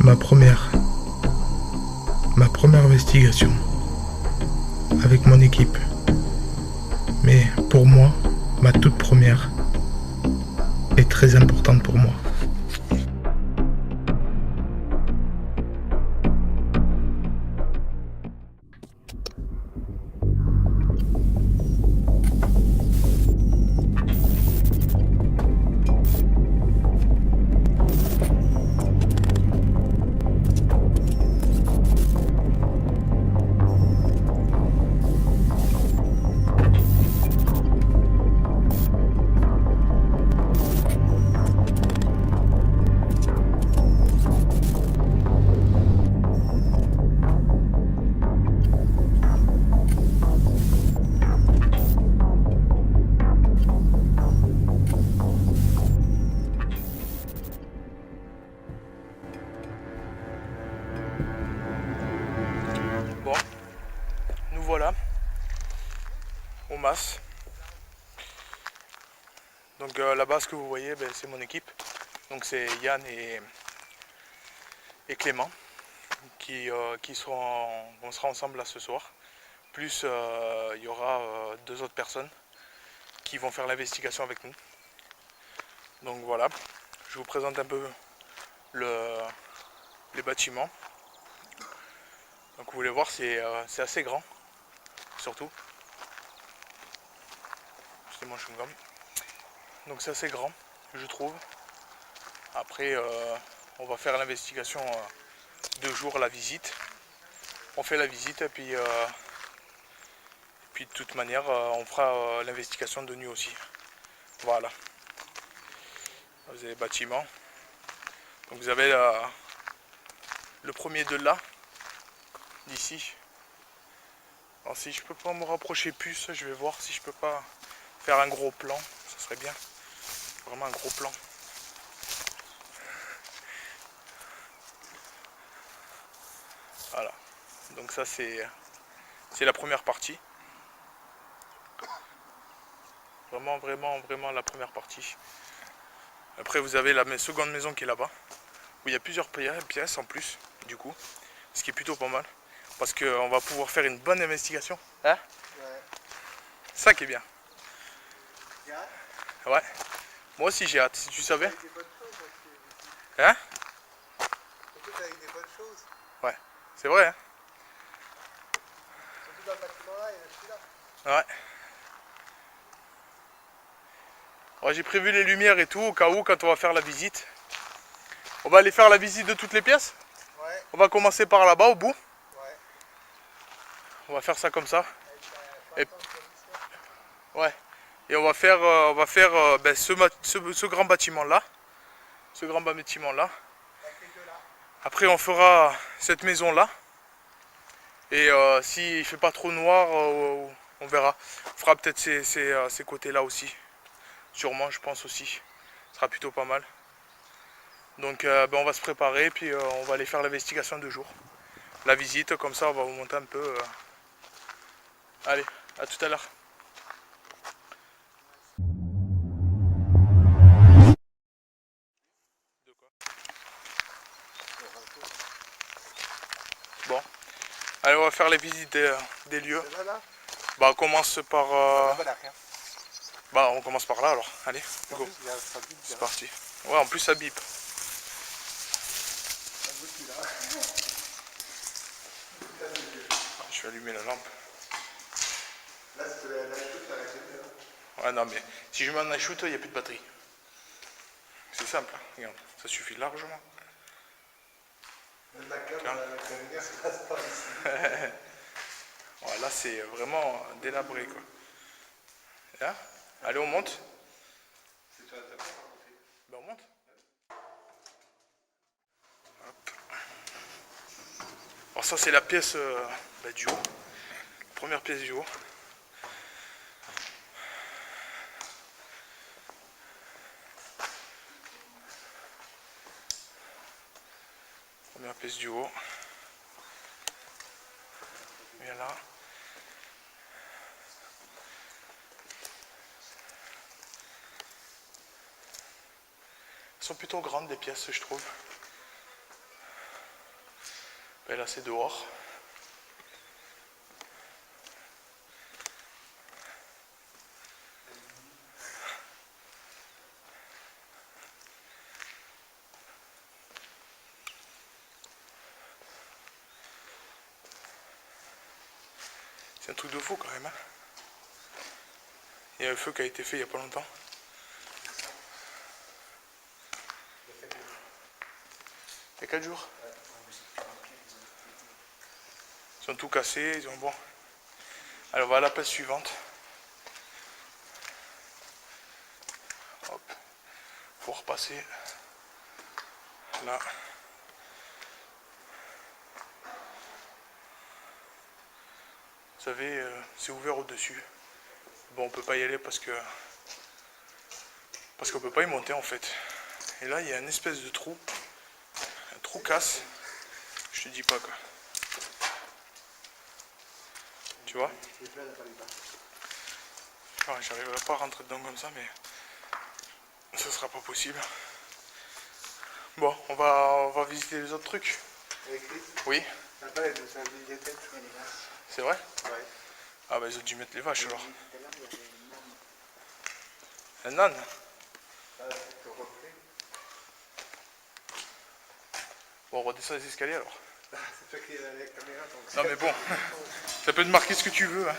ma première investigation avec mon équipe. Mais pour moi, ma toute première est très importante pour moi. Bon, nous voilà au MAS. Donc là-bas, ce que vous voyez, c'est mon équipe. Donc c'est Yann et Clément qui on sera ensemble là ce soir. Plus il y aura deux autres personnes qui vont faire l'investigation avec nous. Donc voilà, je vous présente un peu les bâtiments. Donc vous voulez voir, c'est assez grand, surtout. C'est mon chewing-gum. Donc c'est assez grand, je trouve. Après, on va faire l'investigation 2 jours, la visite. On fait la visite et puis de toute manière, on fera l'investigation de nuit aussi. Voilà. Vous avez les bâtiments. Donc vous avez le premier de là, d'ici. Alors si je peux pas me rapprocher plus, je vais voir si je peux pas faire un gros plan. Ça serait bien. Vraiment un gros plan. Voilà. Donc ça c'est la première partie. Vraiment la première partie. Après vous avez la seconde maison qui est là-bas. Où il y a plusieurs pièces en plus, du coup. Ce qui est plutôt pas mal. Parce qu'on va pouvoir faire une bonne investigation. Hein? Ouais. Ça qui est bien. Ouais. Moi aussi j'ai hâte, si tu savais. Hein? Surtout avec des bonnes choses. Ouais. C'est vrai, hein? Surtout dans le bâtiment là, il y en a celui-là. Ouais. Ouais, j'ai prévu les lumières et tout, au cas où, quand on va faire la visite. On va aller faire la visite de toutes les pièces. Ouais. On va commencer par là-bas, au bout. Ouais. On va faire ça comme ça. Et... Ouais. Et on va faire, ce grand bâtiment là. Ce grand bâtiment là. Après on fera cette maison là. Et s'il fait pas trop noir, on verra. On fera peut-être ces côtés là aussi. Sûrement, je pense aussi. Ce sera plutôt pas mal. Donc on va se préparer, puis on va aller faire l'investigation de jour. La visite, comme ça on va vous monter un peu. Allez, à tout à l'heure. Bon, allez, on va faire les visites des lieux. Bah on commence par... Bah on commence par là alors, allez, go. C'est parti. Ouais, en plus ça bip. Je vais allumer la lampe. Là, c'est la chute, arrêtez. Ouais, non mais si je mets un shoot, il n'y a plus de batterie. C'est simple, hein. Regarde, ça suffit largement. Même ma cam, la lumière se passe pas ici. Ouais, là c'est vraiment délabré quoi. Là, allez on monte. C'est toi ta porte. Ben on monte. Hop. Alors ça c'est la pièce du haut. Première pièce du haut. Première pièce du haut. Viens là. Elles sont plutôt grandes des pièces, je trouve. Ben là c'est dehors. C'est un truc de fou quand même. Hein. Il y a un feu qui a été fait il n'y a pas longtemps. Il y a 4 jours. Ils ont tout cassé, ils ont bon. Alors on va à la place suivante. Hop. Faut repasser. Là. Vous savez, c'est ouvert au-dessus. Bon, on peut pas y aller parce qu'on peut pas y monter en fait. Et là, il y a une espèce de trou. Un trou casse. Je te dis pas quoi. Tu vois? Ouais, j'arriverai pas à rentrer dedans comme ça, mais ce sera pas possible. Bon, on va visiter les autres trucs. Oui. Là-bas, il y a une bibliothèque. C'est vrai? Ouais. Ah bah ils ont dû mettre les vaches alors. Un âne? Bon, on redescend les escaliers alors. C'est toi qui as la caméra. Non mais bon, ça peut te marquer ce que tu veux. Hein.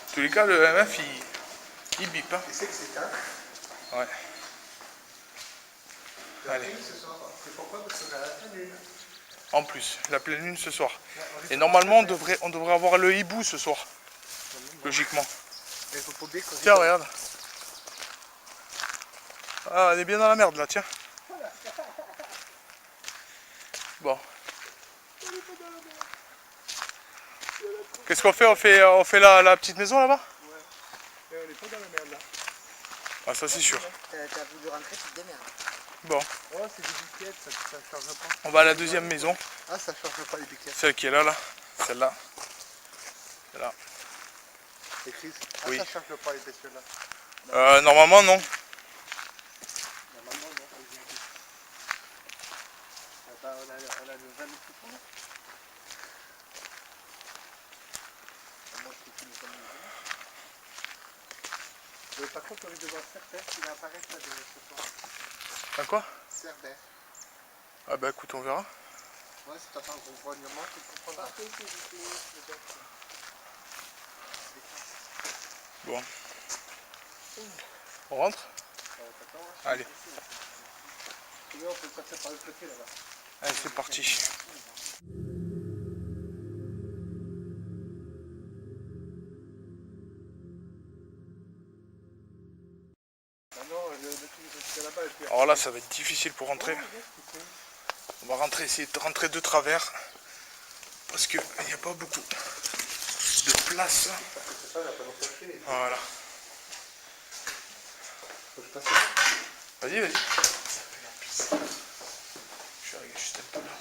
En tous les cas, le MF il bip. Hein. Tu sais que c'est tard. Ouais. La Allez. lune ce soir. C'est pourquoi? Parce qu'on a la pleine lune. En plus, la pleine lune ce soir. Et normalement, on devrait avoir le hibou ce soir. Logiquement. Mais il faut pas oublier qu'on Tiens, regarde. Ah, elle est bien dans la merde là, tiens. Bon. Qu'est-ce qu'on fait? On fait la petite maison là-bas? Mais on n'est pas dans la merde là. Ah, ça c'est sûr. T'as voulu rentrer, tu te démerdes. Bon, Oh, c'est des biquettes, ça ne charge pas. on va à la deuxième maison. Ah, ça ne charge pas les biquettes. Celle qui est là, là. Celle-là. Celle-là. Et Chris? Oui. Ah, ça ne charge pas les bestioles là. Normalement, non. Normalement, non. On a le 20 minutes pour là. Moi, je peux tout mais par contre, on risque de voir Cerbère qui va apparaître là ce soir. Un quoi? Cerbère. Ah bah écoute, on verra. Ouais, si t'attends un gouvernement, tu comprendras. Bon. On rentre? Allez. Tu vois, on peut passer par le côté là-bas. Allez, c'est parti. Maintenant, le truc jusqu'à là-bas, et puis Alors là, ça va être difficile pour rentrer. On va essayer de rentrer de travers. Parce qu'il n'y a pas beaucoup de place. c'est ça, on a pas non plus. Voilà. Faut que je passe. Vas-y, vas-y. Je vais arriver juste un peu là.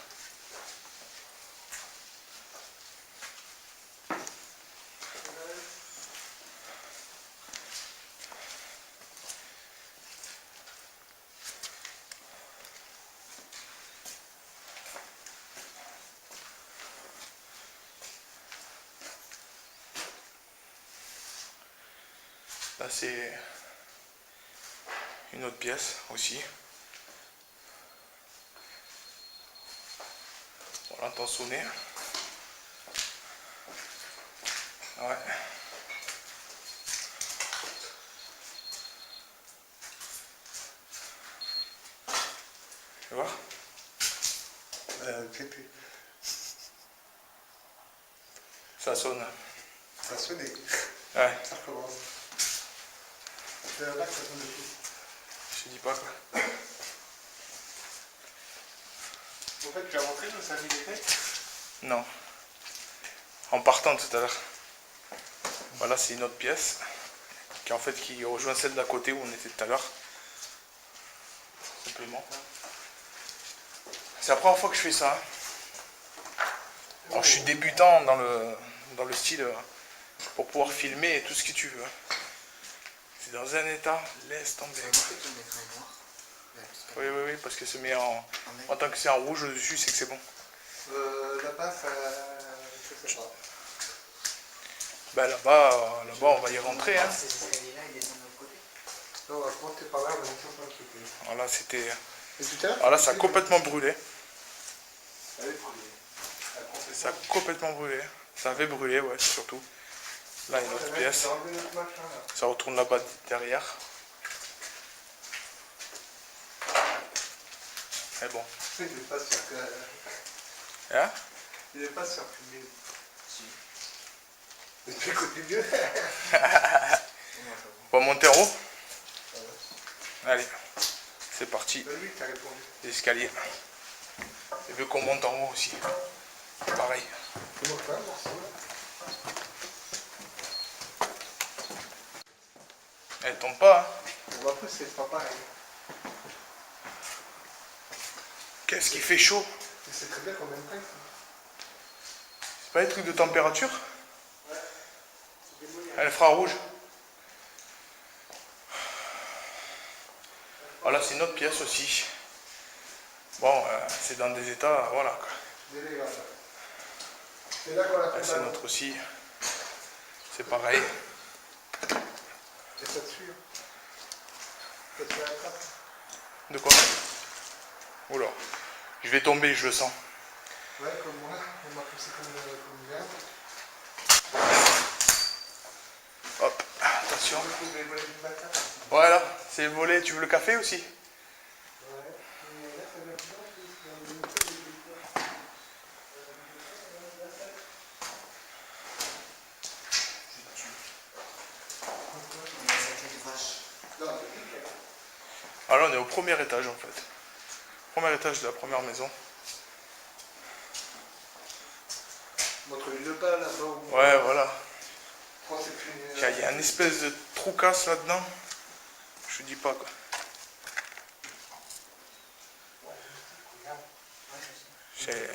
Là, c'est une autre pièce aussi. On l'entend sonner. Ouais. Tu vois? Je sais plus. Ça sonne. Ça a sonné. Ouais. Ça recommence. C'est là que ça sonne le plus. Je te dis pas quoi. En fait, tu as rentré dans sa bibliothèque? Non. En partant tout à l'heure. Voilà, c'est une autre pièce. Qui rejoint celle d'à côté où on était tout à l'heure. Simplement. C'est la première fois que je fais ça. Alors, je suis débutant dans le style pour pouvoir filmer et tout ce que tu veux. C'est dans un état, laisse tomber. Oui, parce que c'est mis en tant que c'est en rouge dessus, c'est que c'est bon. Là-bas, je sais pas. Ben là-bas, on va y rentrer. Hein. Ces escaliers-là, ils descendent de l'autre côté. Non, on va monter par là, on va descendre par le côté. Voilà, c'était. Et tout à l'heure, Voilà, ça a complètement brûlé. ça avait brûlé. Ça a complètement brûlé. Ça avait brûlé, ouais, surtout. Là, il y a une autre pièce. Ça retourne là-bas derrière. Mais bon. Il n'est pas sûr que... Hein? Il n'est pas sûr que mieux. Si. C'est côté mieux. On va monter en haut? Allez, c'est parti. Oui, t'as répondu. Les escaliers. Et vu qu'on monte en haut aussi. Pareil. Comment faire, merci. Elle tombe pas, hein? Bon, après, c'est pas pareil. Qu'est-ce qui fait chaud? Tu sais très bien combien de temps. C'est pas des trucs de température? Ouais. Elle fera rouge. Voilà, c'est une autre pièce aussi. Bon, c'est dans des états, voilà. C'est là qu'on l'a fait. C'est notre aussi. C'est pareil. C'est ça dessus. Ça te fait la trappe. De quoi? Oula. Je vais tomber, je le sens. Ouais, comme moi. On m'a poussé comme vert. Hop, attention. On retrouve les volets du matin. Voilà, c'est le volet. Tu veux le café aussi? Ouais. Mais là, ça vient plus loin. On a sa clé de vache. Alors on est au premier étage en fait. Premier étage de la première maison. Montre-lui le bas là-bas. Ouais, voilà. Il Il y a un espèce de trou casse là-dedans. Je te dis pas quoi. C'est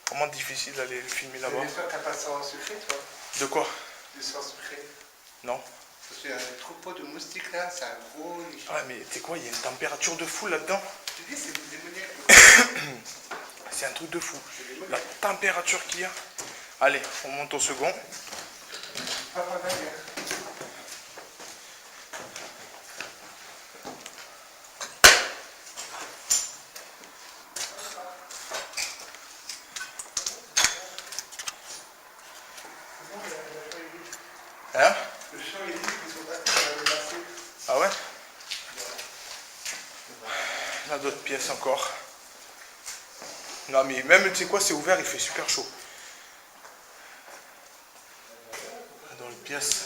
vraiment difficile d'aller filmer là-bas. J'espère que t'as pas ça en secret, toi. De quoi? Du sang secret. Non. Parce qu'il y a un troupeau de moustiques là, c'est un gros. Ouais, mais tu sais quoi, il y a une température de fou là-dedans. Je te dis, c'est démoniaque. C'est un truc de fou. La température qu'il y a. Allez, on monte au second. Pas mal, hein. Hein? Le champ, il dit qu'ils sont pas passés. Ah ouais? On a d'autres pièces encore. Non mais même, tu sais quoi, c'est ouvert, il fait super chaud. Dans les pièces.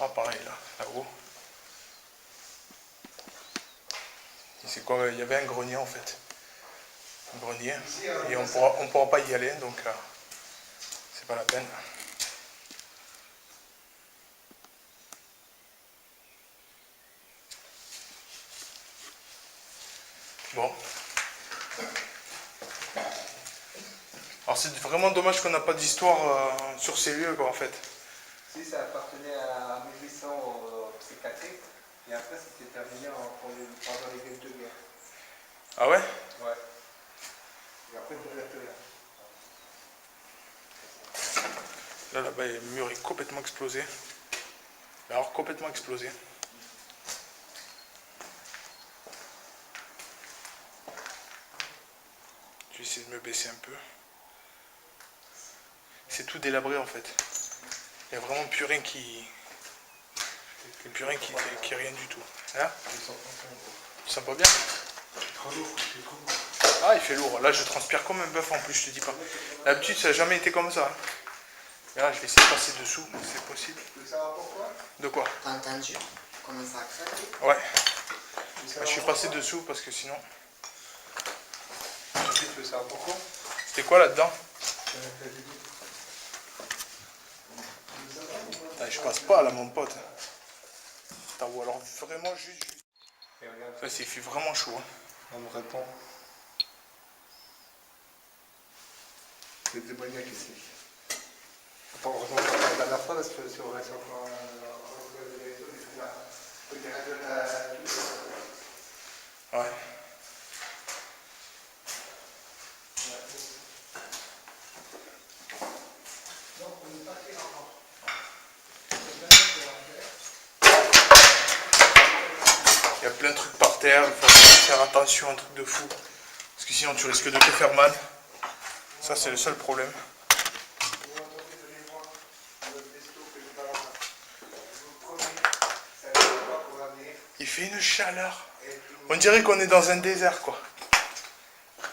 Ah pareil là-haut. C'est quoi, il y avait un grenier en fait. Un grenier. Et on pourra pas y aller, donc c'est pas la peine. Bon. Alors c'est vraiment dommage qu'on n'a pas d'histoire sur ces lieux quoi en fait. Si, ça appartenait à 1800 au psychiatrique. Et après, c'était terminé pendant les deux guerres. Ah ouais? Ouais. Et après, il n'y a plus rien. Là-bas, le mur est complètement explosé. Alors, complètement explosé. Je vais essayer de me baisser un peu. C'est tout délabré en fait. Il n'y a vraiment plus rien qui... Plus rien qui est rien du tout. Hein? Tu sens pas bien? Trop lourd, c'est trop lourd. Ah, il fait lourd. Là, je transpire comme un bœuf en plus, je te dis pas. D'habitude, ça n'a jamais été comme ça. Mais là, je vais essayer de passer dessous, c'est possible. Tu veux savoir pourquoi? De quoi? T'as entendu comment ça a craqué? Ouais. Je suis passé dessous parce que sinon... Tu veux savoir pourquoi? C'était quoi là-dedans? Je passe pas là, mon pote. Insta ou alors vraiment juste. Et regarde, Ça, c'est fait vraiment chaud. Hein. on me répond. C'est démoniaque ici. Pas heureusement pas la dernière fois parce que si on reste encore Ouais. Il y a plein de trucs par terre, il faut faire attention, un truc de fou. Parce que sinon tu risques de te faire mal. Ça c'est le seul problème. Il fait une chaleur. On dirait qu'on est dans un désert quoi.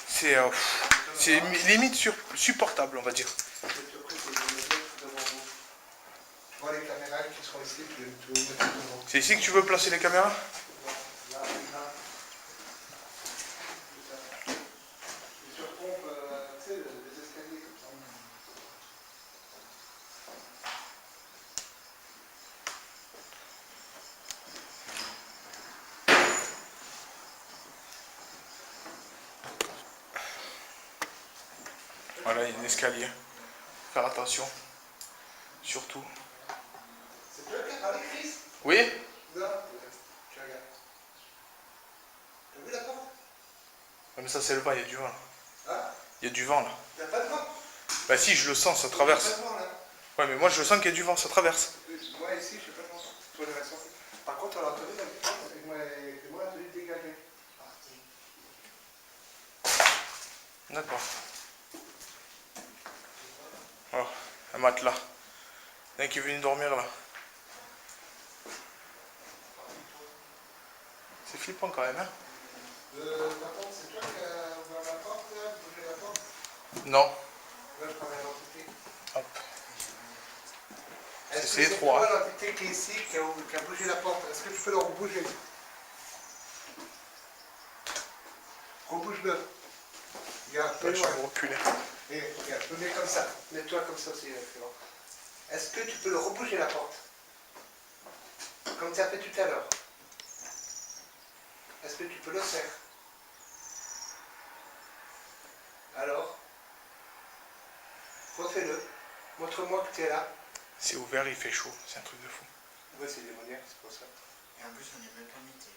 C'est limite supportable on va dire. Les caméras qui seront ici, tu veux mettre devant. C'est ici que tu veux placer les caméras? Là, là. Et sur pompe, tu sais, des escaliers comme ça. Voilà, il y a un escalier. Faire attention. Surtout. C'est toi qui as parlé, Chris? Oui? Non, tu regardes. T'as vu la porte? Mais ça c'est le vent, il y a du vent là. Hein? Il y a du vent là. T'as pas de vent? Bah si, je le sens, ça traverse. T'as pas de vent là? Ouais, mais moi je sens qu'il y a du vent, ça traverse. Moi ici, je sais pas de vent. Toi, j'ai raison. Par contre, on a entendu la vitesse et moi, on a entendu dégager. D'accord. Oh, un matelas. Il y en a qui est venu dormir là. C'est flippant quand même, hein? Par contre, c'est toi qui as ouvert la porte, bougé la porte? Non. Là, je prends l'identité. Hop. Est-ce C'est que étroit. toi l'entité qui est ici, qui a bougé la porte? Est-ce que tu peux le rebouger? Rebouge-le. Regarde, Là, fais je loin. vais reculer. Et regarde, je me mets comme ça. Mets-toi comme ça aussi, Clément. Est-ce que tu peux le rebouger la porte? Comme tu as fait tout à l'heure. Est-ce que tu peux le faire? Alors? Refais-le. Montre-moi que tu es là. C'est ouvert, il fait chaud. C'est un truc de fou. Oui, c'est démoniaque, c'est pour ça. Et en plus, on est même pas mité.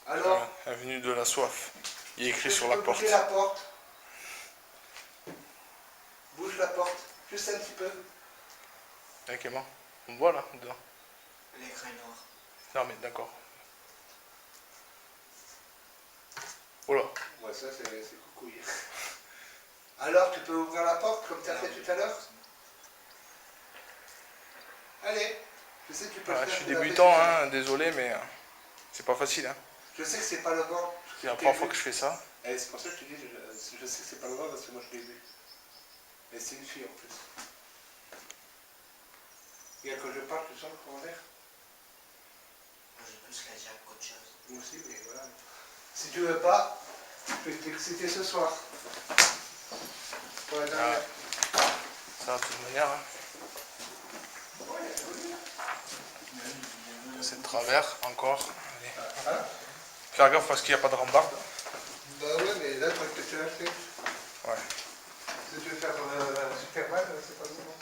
Alors? Avenue de la soif. Il est écrit Est-ce sur que tu la peux porte. bouger la porte? Bouge la porte. Juste un petit peu. Ok, bon. On voit là, dedans. L'écran est noir. Non mais d'accord. Oh là. Ouais, ça c'est coucouille. Alors, tu peux ouvrir la porte comme tu as fait tout à l'heure? Allez. Je sais que tu peux le Ouais, faire. je suis tu l'as fait débutant, tout à l'heure. hein, désolé, mais c'est pas facile. Hein. Je sais que c'est pas le vent. C'est la première fois que je fais ça. Et c'est pour ça que je te dis, je sais que c'est pas le vent parce que moi je l'ai vu. Et c'est une fille en plus. Et quand je parle, tu sens le courant d'air? Moi, j'ai plus la diable qu'autre chose. Moi aussi, mais voilà. Si tu veux pas, je peux t'exciter ce soir. Pour la dernière. Ça, de toute manière. Hein. Ouais, joli. C'est de travers, encore. Allez. Hein? Faire gaffe parce qu'il n'y a pas de rambarde. Bah ouais, mais là, toi, que tu l'as fait. Ouais. Si tu veux faire Superman, c'est pas bon.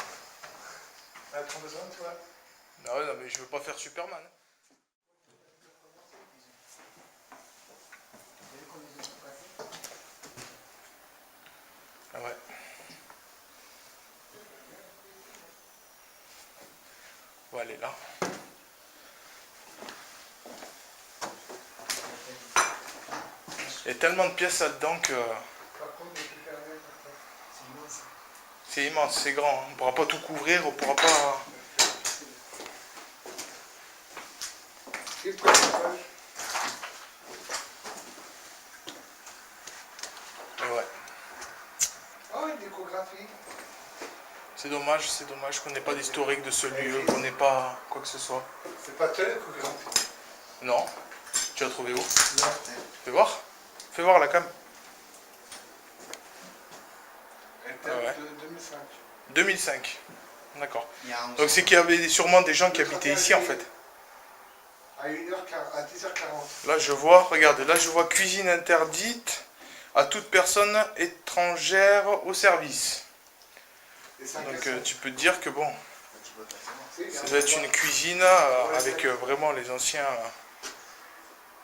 T'as trop besoin, toi? Non, non, mais je veux pas faire Superman. Ah ouais. On va aller là. Il y a tellement de pièces là-dedans que Par contre, il est fermé. C'est immense. c'est immense, c'est grand. On pourra pas tout couvrir, on pourra pas... Qu'est-ce que tu fais? Mais ouais. Oh, une échographie. C'est dommage qu'on n'ait pas d'historique de ce lieu, qu'on n'ait pas quoi que ce soit. C'est pas toi l'échographie. Non. Tu l'as trouvé où? Non. Fais voir. Fais voir la cam. Elle date Ah ouais. de 2005. 2005. D'accord. Il y a un Donc c'est qu'il y avait sûrement des gens qui habitaient ici en fait. à 1h40, à 10h40. Là je vois, regardez, là je vois cuisine interdite à toute personne étrangère au service. Et 5 à Donc 7. tu peux te dire que bon, Tu peux pas savoir. Si, ça regarde, doit tu être vois- une cuisine avec vraiment les anciens...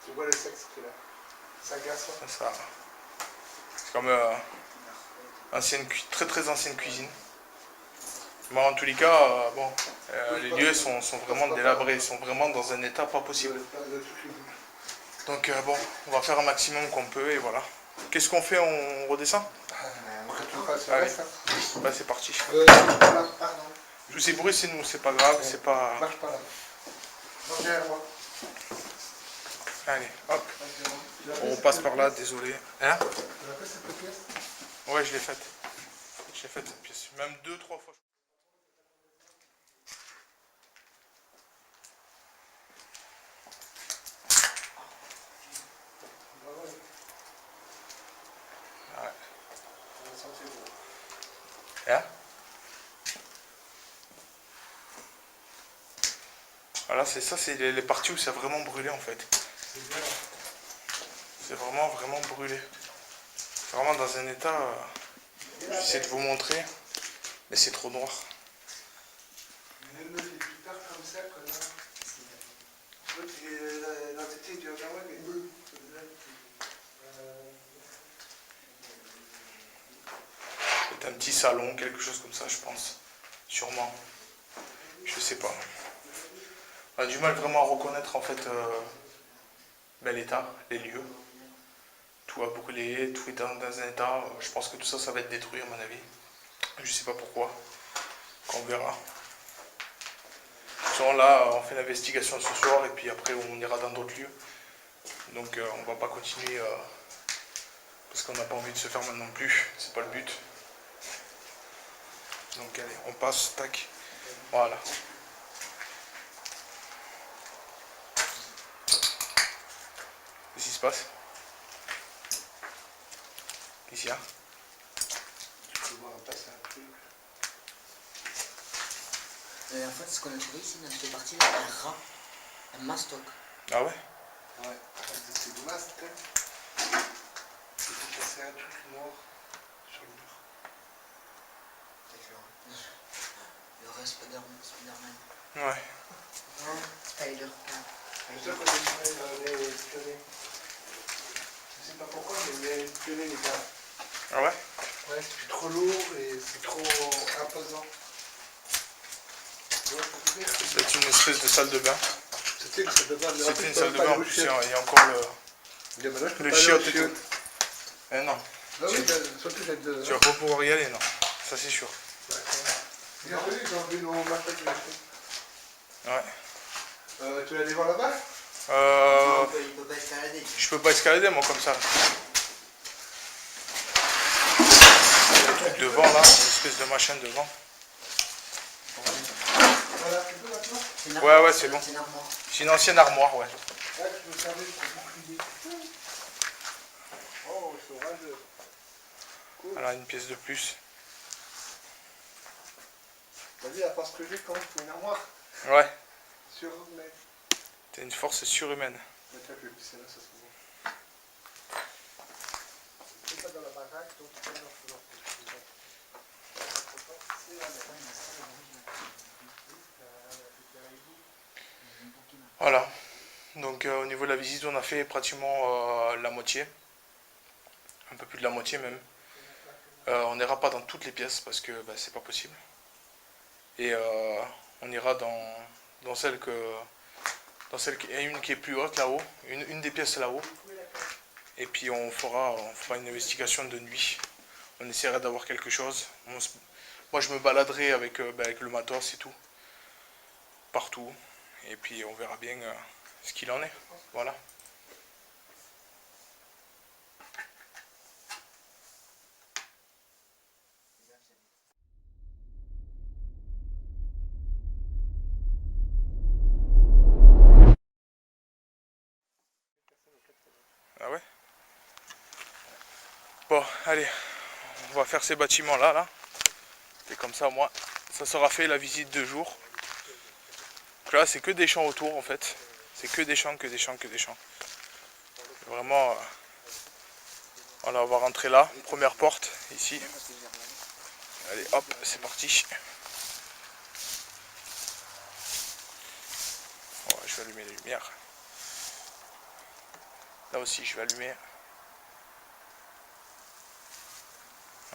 Tu vois le sexe qu'il a. 5 à 7. ça, c'est comme très très ancienne cuisine. Mais en tous les cas, bon, les lieux sont vraiment délabrés, sont vraiment dans un état pas possible. Donc bon, on va faire un maximum qu'on peut et voilà. Qu'est-ce qu'on fait? On redescend? Allez. Bah c'est parti. Pardon. Tous ces bruits c'est nous, c'est pas grave, c'est pas... Marche pas là. Non, derrière moi. Allez, hop, on passe par là, désolé. Hein? Tu l'as fait cette pièce? Ouais, je l'ai faite. J'ai fait cette pièce, même 2-3 fois. Ouais. Hein? Voilà, c'est ça, c'est les parties où ça a vraiment brûlé en fait. C'est vraiment brûlé. C'est vraiment dans un état... j'essaie de vous montrer, mais c'est trop noir. Ne me fais plus peur comme ça, connard. L'entité du Ottawa, mais... C'est un petit salon, quelque chose comme ça, je pense. Sûrement. Je sais pas. On a du mal vraiment à reconnaître en fait l'état, les lieux. Tout a brûlé, tout est dans un état. Je pense que tout ça, ça va être détruit à mon avis. Je sais pas pourquoi. On verra. Là, on fait l'investigation ce soir et puis après on ira dans d'autres lieux. Donc on va pas continuer parce qu'on n'a pas envie de se faire mal non plus. C'est pas le but. Donc allez, on passe, tac. Voilà. Qu'est-ce qui se passe? Qu'est-ce qu'il y a? Tu peux voir passer un truc. La dernière fois, ce qu'on a trouvé ici, dans cette partie, un rat, un mastoc. Ah ouais? Ouais, c'est du masque. J'ai cassé un truc noir sur le mur. Le Spider-Man. Ouais. Non, Spider-Man. c'est sûr qu'on est espionnés. Je sais pas pourquoi, mais on est espionnés les gars. Ah ouais? Ouais, c'est trop lourd et c'est trop imposant. C'est une espèce de salle de bain. C'était une salle de bain, mais en C'était plus, une je salle peux de pas bain, aller en aux plus chiottes. il y a encore Mais maintenant, je peux le pas aller aux chiotte et chiottes. tout. Eh non, Ah oui, surtout j'ai deux. tu vas pas pouvoir y aller, non. Ça c'est sûr. Bienvenue, ils ont vu nos marchés que j'ai fait. Ouais. Tu vas aller voir là-bas? Il peut pas escalader. Je peux pas escalader moi comme ça. Il y a un truc devant là, une espèce de machin devant. Voilà, tu peux maintenant? Ouais, c'est bon. C'est une armoire. C'est une ancienne armoire, ouais. Là, je me servais pour bouclier. Oh, c'est orageux. Voilà, une pièce de plus. T'as vu la force que j'ai quand même pour une armoire? Ouais, Sur mais. t'as une force surhumaine. Mais tu as pu pisser là, ça c'est bon. C'est pas dans la baraque, donc tu peux leur Voilà. Donc au niveau de la visite, on a fait pratiquement la moitié. Un peu plus de la moitié même. On n'ira pas dans toutes les pièces parce que c'est pas possible. Et on ira dans celle qui est une qui est plus haute là-haut, une des pièces là-haut. Et puis on fera une investigation de nuit. On essaiera d'avoir quelque chose. Moi je me baladerai avec le matos et tout. Partout. Et puis on verra bien ce qu'il en est. Voilà. Ah ouais? Bon, allez, on va faire ces bâtiments là. Et comme ça, moi, ça sera fait la visite de jour. Donc là, c'est que des champs autour en fait. C'est que des champs, que des champs, que des champs. Vraiment, voilà, on va rentrer là. Première porte, ici. Allez, hop, c'est parti. Ouais, je vais allumer les lumières. Là aussi, je vais allumer.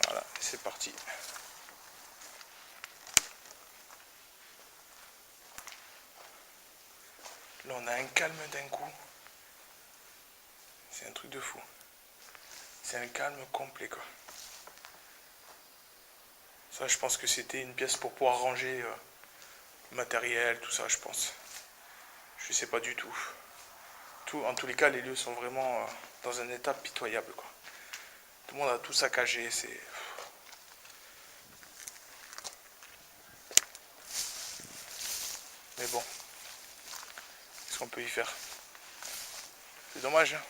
Voilà, c'est parti. Là, on a un calme d'un coup. C'est un truc de fou. C'est un calme complet, quoi. Ça, je pense que c'était une pièce pour pouvoir ranger le matériel, tout ça, je pense. Je sais pas du tout. En tous les cas, les lieux sont vraiment dans un état pitoyable, quoi. Tout le monde a tout saccagé, c'est... Mais bon, qu'est-ce qu'on peut y faire? C'est dommage, hein.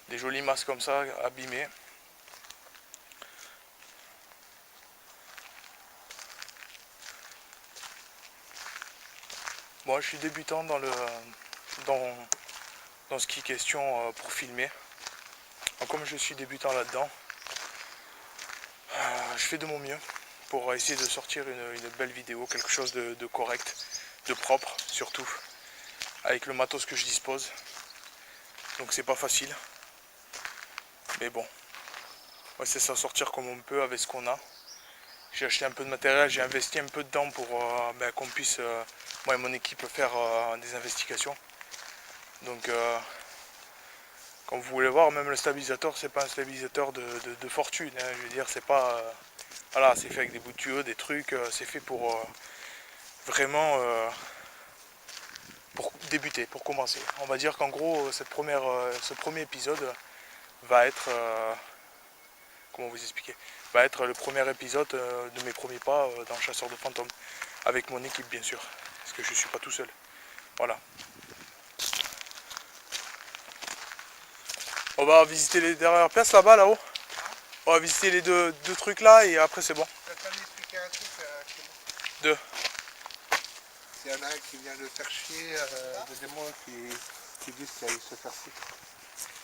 Des jolies masses comme ça, abîmées. Moi, je suis débutant dans ce qui est question pour filmer. Donc, comme je suis débutant là-dedans, je fais de mon mieux pour essayer de sortir une belle vidéo, quelque chose de correct, de propre surtout, avec le matos que je dispose. Donc c'est pas facile. Mais bon, on essaie de s'en sortir comme on peut avec ce qu'on a. J'ai acheté un peu de matériel, j'ai investi un peu dedans pour qu'on puisse, moi et mon équipe, faire des investigations. Donc, comme vous voulez voir, même le stabilisateur, c'est pas un stabilisateur de fortune. Hein. Je veux dire, c'est pas... voilà, c'est fait avec des bouts de tuyaux, des trucs. C'est fait pour vraiment... pour débuter, pour commencer. On va dire qu'en gros, ce premier épisode va être... comment vous expliquer? Va être le premier épisode de mes premiers pas dans Chasseur de fantômes. Avec mon équipe, bien sûr. Parce que je suis pas tout seul. Voilà. On va visiter les dernières pièces là-bas, là-haut. On va visiter les deux trucs là et après c'est bon. Je vais expliquer un truc. Deux. Il y en a un qui vient de faire chier, des démons qui disent qu'il allait se faire foutre.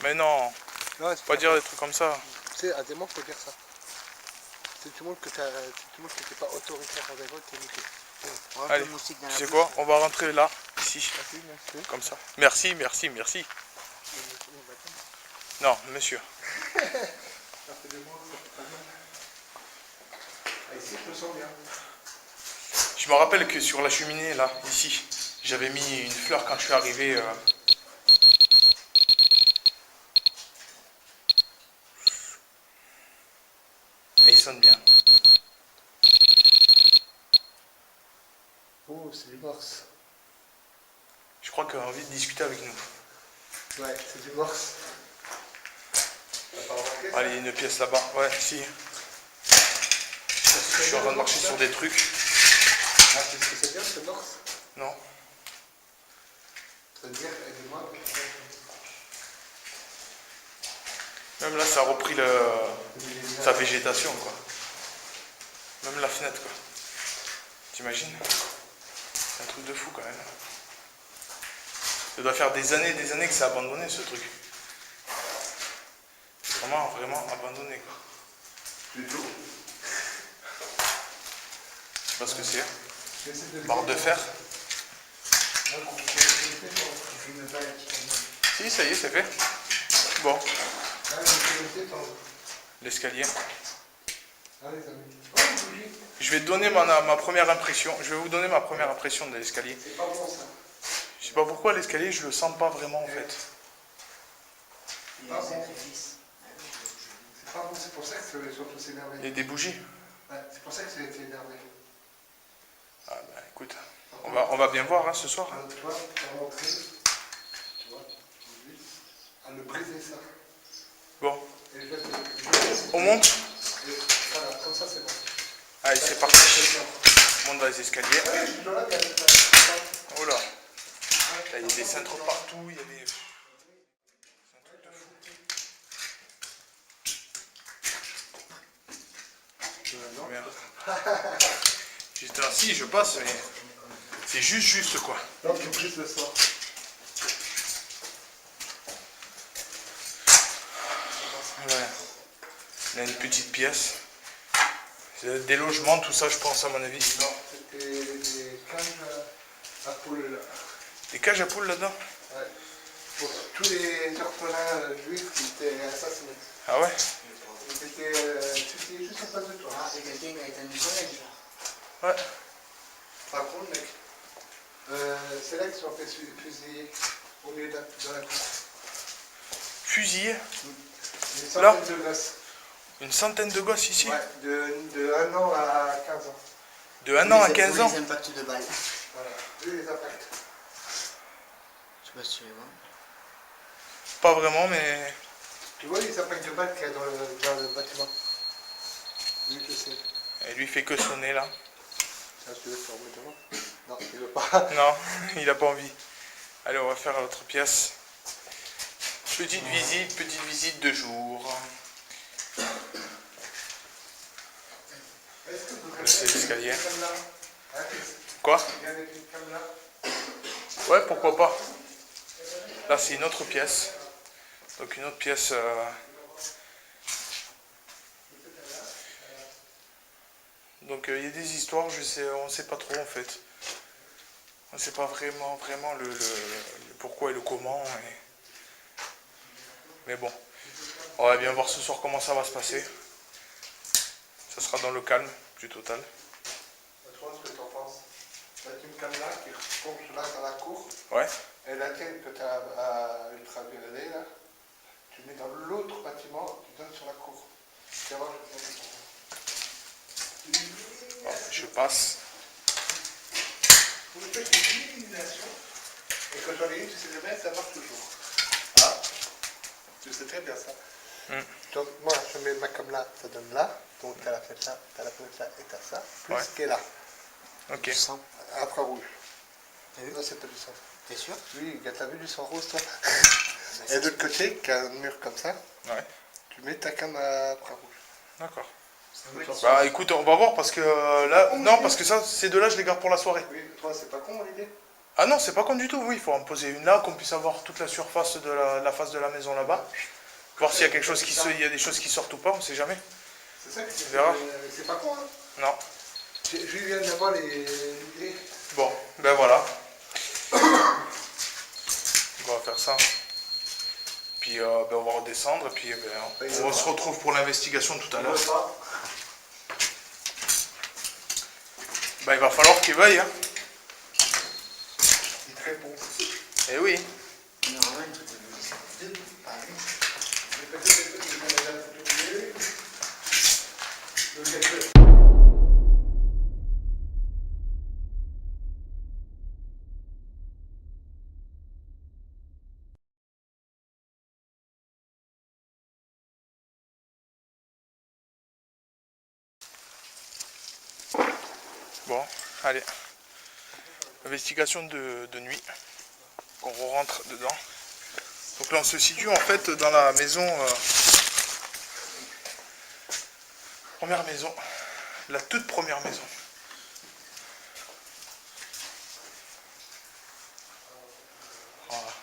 Mais non, Non, faut pas dire des trucs comme ça. Tu sais, un démon, faut dire ça. Si tu montres que t'es pas autoritaire avec eux, t'es niqué. Allez, tu sais quoi? On va rentrer là, ici. Merci, merci. Comme ça. Merci, merci, merci. Non, monsieur. Ça fait des mois que ça fait pas mal. Ah, ici, je me sens bien. Je me rappelle que sur la cheminée, là, ici, j'avais mis une fleur quand je suis arrivé. Et il sonne bien. Oh, c'est du morse. Je crois qu'il a envie de discuter avec nous. Ouais, c'est du morse. T'as pas remarqué ça? Allez, il y a une pièce là-bas. Ouais, si. Je suis en train de marcher sur des trucs. Ah, tu sais ce que c'est bien, ce morse? Non. Ça veut dire, aide-moi. Même là, ça a repris sa végétation, quoi. Même la fenêtre, quoi. T'imagines? C'est un truc de fou, quand même. Ça doit faire des années que c'est abandonné, ce truc. C'est vraiment, vraiment abandonné, quoi. Plutôt. Je sais pas ce que c'est. Barre de fer. Si, ça y est, c'est fait. Bon. L'escalier. Je vais te donner ma première impression. Je vais vous donner ma première impression de l'escalier. C'est pas bon, ça. Je sais pas pourquoi l'escalier, je le sens pas vraiment, en fait. C'est pas bon. C'est pas bon, c'est pour ça que tu es surtout s'énerver. Il y a des bougies. Ouais, c'est pour ça que tu es énervé. Ah bah écoute, on va bien voir hein, ce soir. Tu vois, tu vas montrer. Tu vois, à le briser ça. Bon, Et je vais te... on monte. Et voilà, comme ça c'est bon. Allez, c'est parti. On monte dans les escaliers. Ouais, je suis là, il y a des... Oh là. Là, il y a des cintres partout, il y a des... C'est un truc de fou. Merde. Juste ainsi, je passe, mais c'est juste quoi. Non, tu brises le soir. Il y a une petite pièce. Des logements, tout ça, je pense, à mon avis. Non, c'était des cages à poules là. Des cages à poules là-dedans? Ouais. Pour tous les orphelins juifs qui étaient assassinés. Ah ouais? C'était juste en face de toi. Ah, c'est quelqu'un qui a été un collège là. Ouais. Par contre, mec, c'est là qu'ils sont fait fusiller au milieu de la cour. Fusillé? Une Là? centaine de gosses. Une centaine de gosses ici? Ouais, de 1 an à 15 ans. De 1 an à 15 ans? Les impacts de balles. Voilà, vu les impacts. Je sais pas si tu les vois. Pas vraiment, mais... Tu vois les impacts de balles qu'il y a dans le bâtiment? Lui que c'est. Il lui fait que sonner là. Tiens, tu veux te remettre devant? Non, il veut pas. Non, il a pas envie. Allez, on va faire l'autre pièce. Petite visite de jour. Est-ce que vous C'est l'escalier. comme là? Hein, Quoi? il y a des petites comme là? Ouais, pourquoi pas. Là, c'est une autre pièce. Donc une autre pièce... Donc il y a des histoires, on ne sait pas trop en fait. On ne sait pas vraiment le pourquoi et le comment. Mais bon, on va bien voir ce soir comment ça va se passer. Ça sera dans le calme du total. Toi, ce que tu en penses? Tu as une caméra qui retombe là dans la cour. Ouais. Et la tienne que tu as à ultraviolet, là, tu mets dans l'autre bâtiment qui donne sur la cour. Tu vas voir, Bon, je passe. vous faites une illumination. Et quand j'en ai une, tu sais bien, ça marche toujours. Ah, tu sais très bien ça. Donc moi, je mets ma comme là, ça donne là. Donc tu as la fenêtre là, tu as la fenêtre là et tu as ça. Plus Ouais. ce qui est là, Ok. Du sang. infrarouge. T'as vu? Non, c'est pas du sang. T'es sûr? Oui, t'as vu du sang rose, toi? Et de l'autre côté, qui a un mur comme ça, Ouais. tu mets ta cam à infrarouge. D'accord. Oui, Bah écoute, on va voir parce que là... Non, parce que ça, ces deux-là, je les garde pour la soirée. toi, c'est pas con l'idée? Ah non, c'est pas con du tout, oui, il faut en poser une là, qu'on puisse avoir toute la surface de la face de la maison là-bas. Voir s'il y a quelque chose il y a des choses qui sortent ou pas, on sait jamais. C'est ça que c'est. On verra. C'est pas con, hein? Non. Je viens d'avoir les idées. Bon, ben voilà. On va faire ça. Puis ben, on va redescendre, puis ben, on se retrouve pour l'investigation tout à l'heure. Ben, il va falloir qu'il veuille, hein. Il te répond. Eh oui. Normalement, un truc de Bon, allez. Investigation de nuit. On rentre dedans. Donc là on se situe en fait dans la maison, première maison, la toute première maison. Voilà.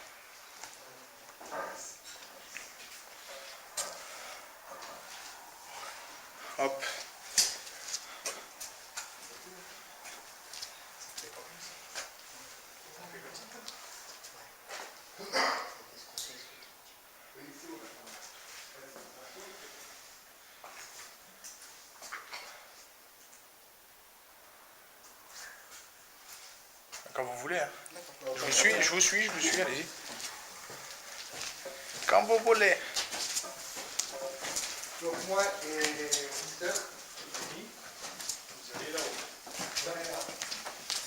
Hop. Quand vous voulez, hein. Je vous suis, allez-y. Quand vous voulez. Donc moi et Sister, oui, vous allez là-haut. Vous allez là.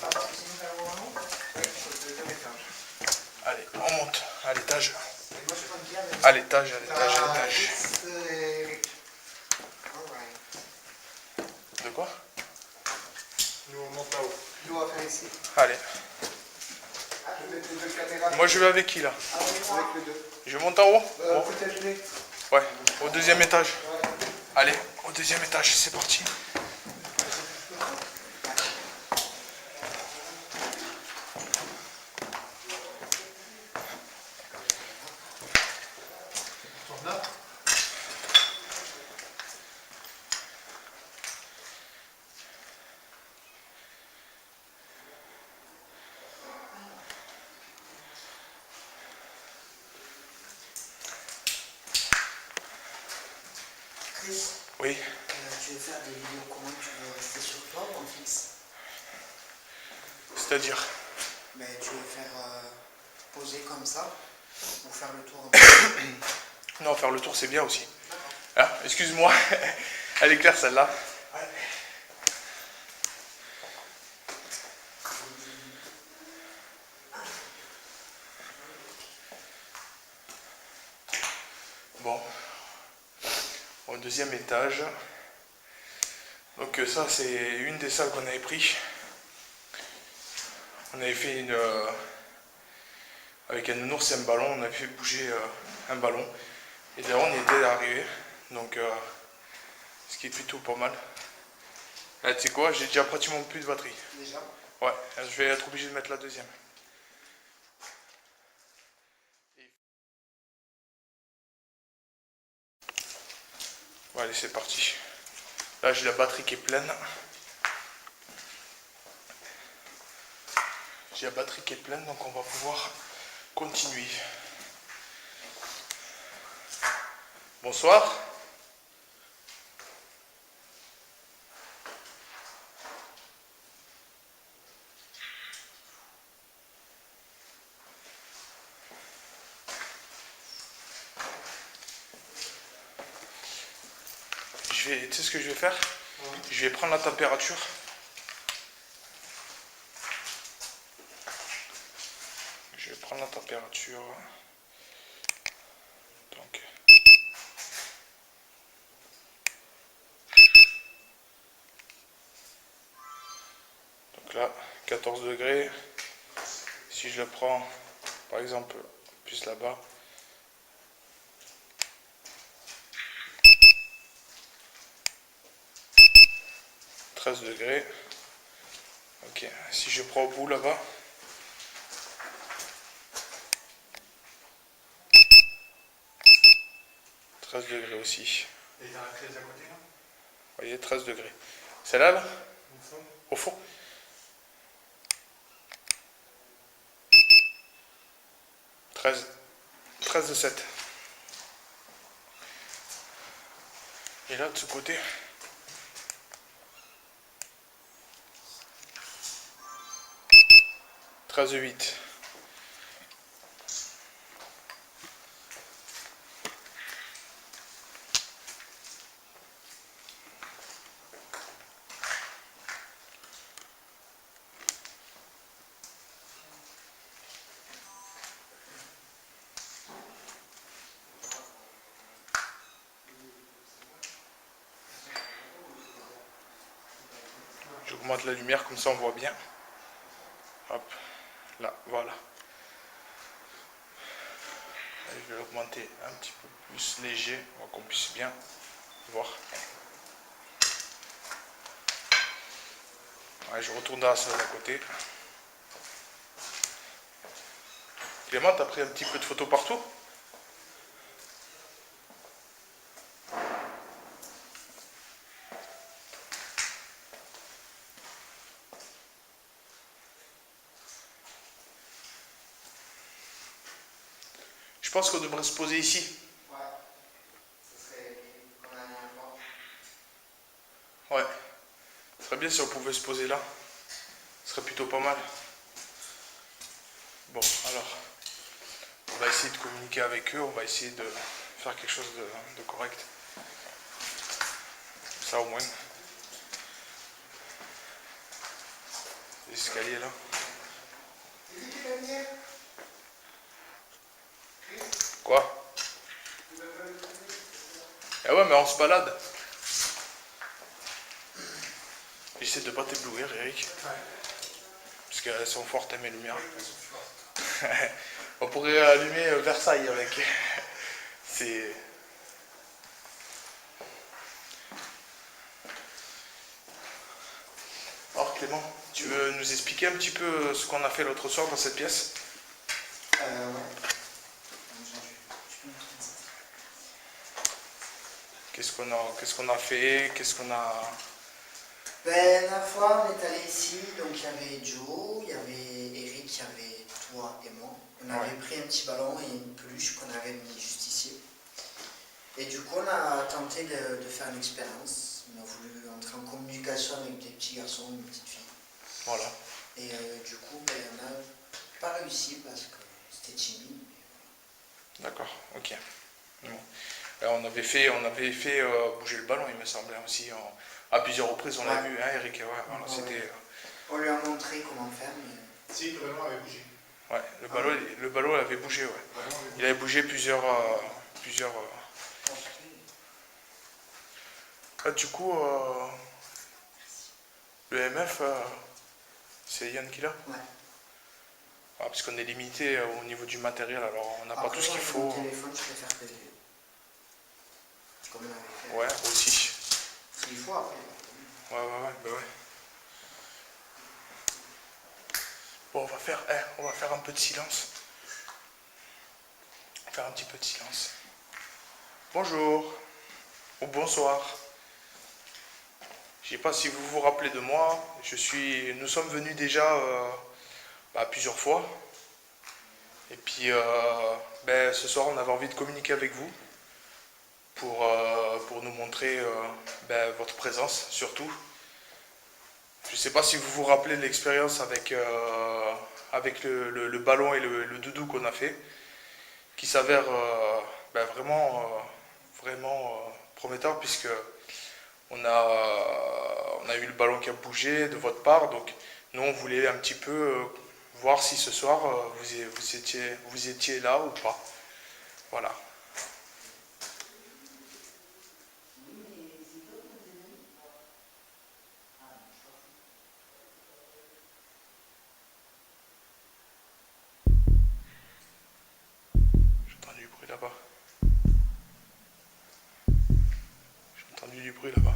Ah, parce que si nous allons en haut, oui, sur le deuxième étage. Allez, on monte à l'étage. Et moi je compte bien avec À l'étage. De quoi? Nous on monte là-haut. Nous on va faire ici. Allez. Je vais mettre les deux caméras. Moi je vais avec qui là? Avec les deux. Je monte en haut? Bon. Peut-être les. Ouais, au deuxième étage. Ouais. Allez, au deuxième étage, c'est parti. Chris, Oui. tu veux faire des vidéos comment? Tu veux rester sur toi ou en fixe? C'est-à-dire? Mais tu veux faire poser comme ça ou faire le tour un peu? Non, faire le tour c'est bien aussi. D'accord. Hein, excuse-moi, elle est claire celle-là. Ouais. Bon, au deuxième étage. Donc ça c'est une des salles qu'on avait pris. On avait fait une... avec un nounours et un ballon, on avait fait bouger un ballon. Et d'ailleurs on y était arrivé. Donc ce qui est plutôt pas mal. Là tu sais quoi, j'ai déjà pratiquement plus de batterie. Déjà? Ouais, je vais être obligé de mettre la deuxième. Bon, allez, c'est parti. Là, j'ai la batterie qui est pleine. J'ai la batterie qui est pleine, donc on va pouvoir continuer. Bonsoir. Tu sais ce que je vais faire? Je vais prendre la température. Je vais prendre la température. Donc là, 14 degrés. Si je le prends, par exemple, plus là-bas. « 13 degrés. Ok, si je prends au bout là-bas. 13 degrés aussi. Et dans la prise à côté là? Vous voyez, 13 degrés. Celle-là, là, au fond. « 13 de 7. Et là, de ce côté. 13 de 8. J'augmente la lumière, comme ça on voit bien. Hop, là, voilà. Et je vais l'augmenter un petit peu plus léger, pour qu'on puisse bien voir. Ouais, je retourne dans la salle d'à côté. Clément, t'as pris un petit peu de photos partout? Je pense qu'on devrait se poser ici. Ouais. Ce serait comme la dernière fois. Ouais. Ce serait bien si on pouvait se poser là. Ce serait plutôt pas mal. Bon, alors. On va essayer de communiquer avec eux. On va essayer de faire quelque chose de correct. Ça au moins. L'escalier là. Quoi? Ah ouais, mais on se balade. J'essaie de pas t'éblouir, Eric. Ouais. Parce qu'elles sont fortes, mes lumières. On pourrait allumer Versailles avec. C'est... Alors Clément, tu veux nous expliquer un petit peu ce qu'on a fait l'autre soir dans cette pièce? Ouais. Qu'est-ce qu'on a fait? Qu'est-ce qu'on a... Ben, la fois, on est allé ici, donc il y avait Joe, il y avait Eric, il y avait toi et moi. On avait pris un petit ballon et une peluche qu'on avait mis juste ici. Et du coup, on a tenté de faire une expérience. On a voulu entrer en communication avec des petits garçons, des petites filles. Voilà. Et du coup, ben, on n'a pas réussi parce que c'était timide. D'accord, ok. Bon. On avait fait bouger le ballon, il me semblait aussi. À plusieurs reprises, on l'a vu, hein, Eric. Ouais, voilà, c'était. On lui a montré comment faire, mais. Si, le ballon avait bougé. Ouais, le ballon avait bougé, ouais. Il avait bougé plusieurs. Ah, du coup, le MF, c'est Yann qui l'a. Ouais. Ah, parce qu'on est limité au niveau du matériel, alors on n'a pas tout ce qu'il faut. Mon téléphone, je préfère que. Comme on avait fait. Ouais, aussi. Il faut après. Ouais, bah ouais. Bon, on va faire un peu de silence. Faire un petit peu de silence. Bonjour. Ou bonsoir. Je sais pas si vous vous rappelez de moi. Nous sommes venus déjà plusieurs fois. Et puis, ce soir, on avait envie de communiquer avec vous pour nous montrer votre présence, surtout. Je ne sais pas si vous vous rappelez de l'expérience avec le ballon et le doudou qu'on a fait, qui s'avère vraiment prometteur, puisque on a eu le ballon qui a bougé de votre part. Donc nous, on voulait un petit peu voir si ce soir vous étiez là ou pas. Voilà. J'ai entendu du bruit là-bas. J'ai entendu du bruit là-bas.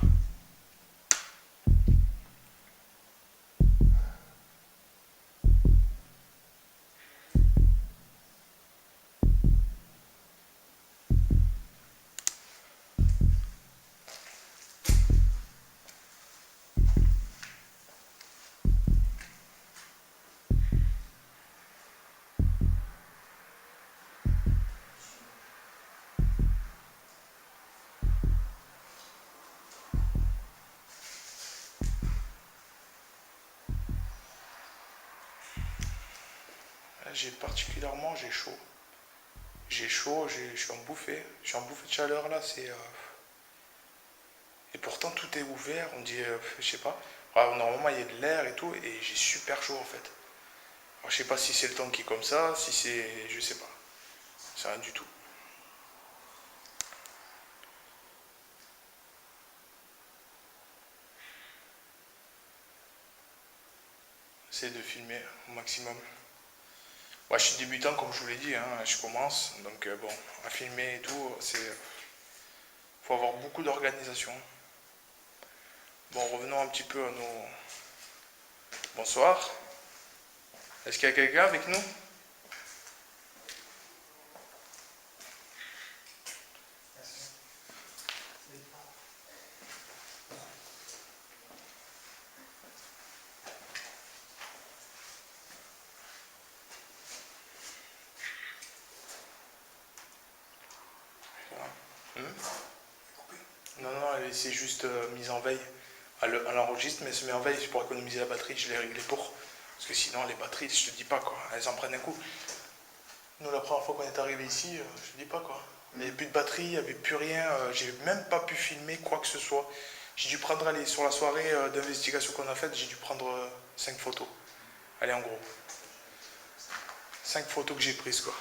J'ai chaud. J'ai chaud, je suis en bouffée. Je suis en bouffée de chaleur là, Et pourtant tout est ouvert, on dit, je sais pas. Alors, normalement il y a de l'air et tout, et j'ai super chaud en fait. Alors, je sais pas si c'est le temps qui est comme ça, si c'est. Je sais pas. C'est rien du tout. J'essaie de filmer au maximum. Ouais, je suis débutant comme je vous l'ai dit, hein, je commence, donc à filmer et tout, faut avoir beaucoup d'organisation. Bon, revenons un petit peu à nos... Bonsoir. Est-ce qu'il y a quelqu'un avec nous? Non, c'est juste mise en veille. Elle enregistre, mais elle se met en veille pour économiser la batterie, je l'ai réglé pour. Parce que sinon, les batteries, je te dis pas quoi, elles en prennent un coup. Nous, la première fois qu'on est arrivé ici, je te dis pas quoi. Il n'y avait plus de batterie, il n'y avait plus rien, j'ai même pas pu filmer quoi que ce soit. J'ai dû prendre, allez, sur la soirée d'investigation qu'on a faite, j'ai dû prendre 5 photos. Allez, en gros. 5 photos que j'ai prises quoi.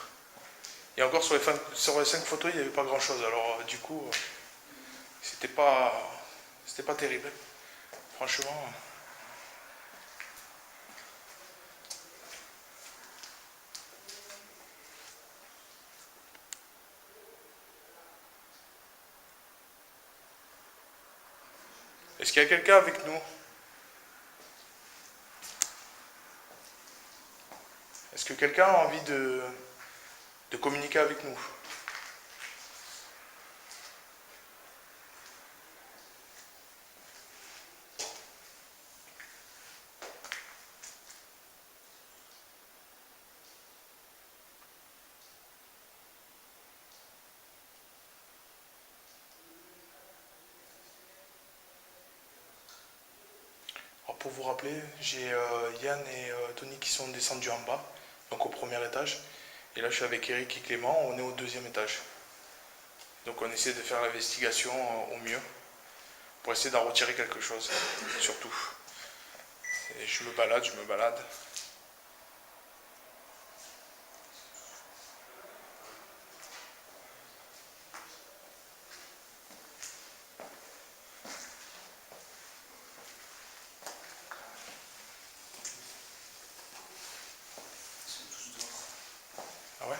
Et encore sur les 5 photos, il n'y avait pas grand chose. Alors, du coup, c'était pas terrible. Franchement. Est-ce qu'il y a quelqu'un avec nous? Est-ce que quelqu'un a envie de communiquer avec nous? pour vous rappeler, j'ai Yann et Tony qui sont descendus en bas, donc au premier étage. Et là, je suis avec Eric et Clément, on est au deuxième étage. Donc on essaie de faire l'investigation au mieux, pour essayer d'en retirer quelque chose, surtout. Et je me balade. Ils sont tous dehors. Ah ouais?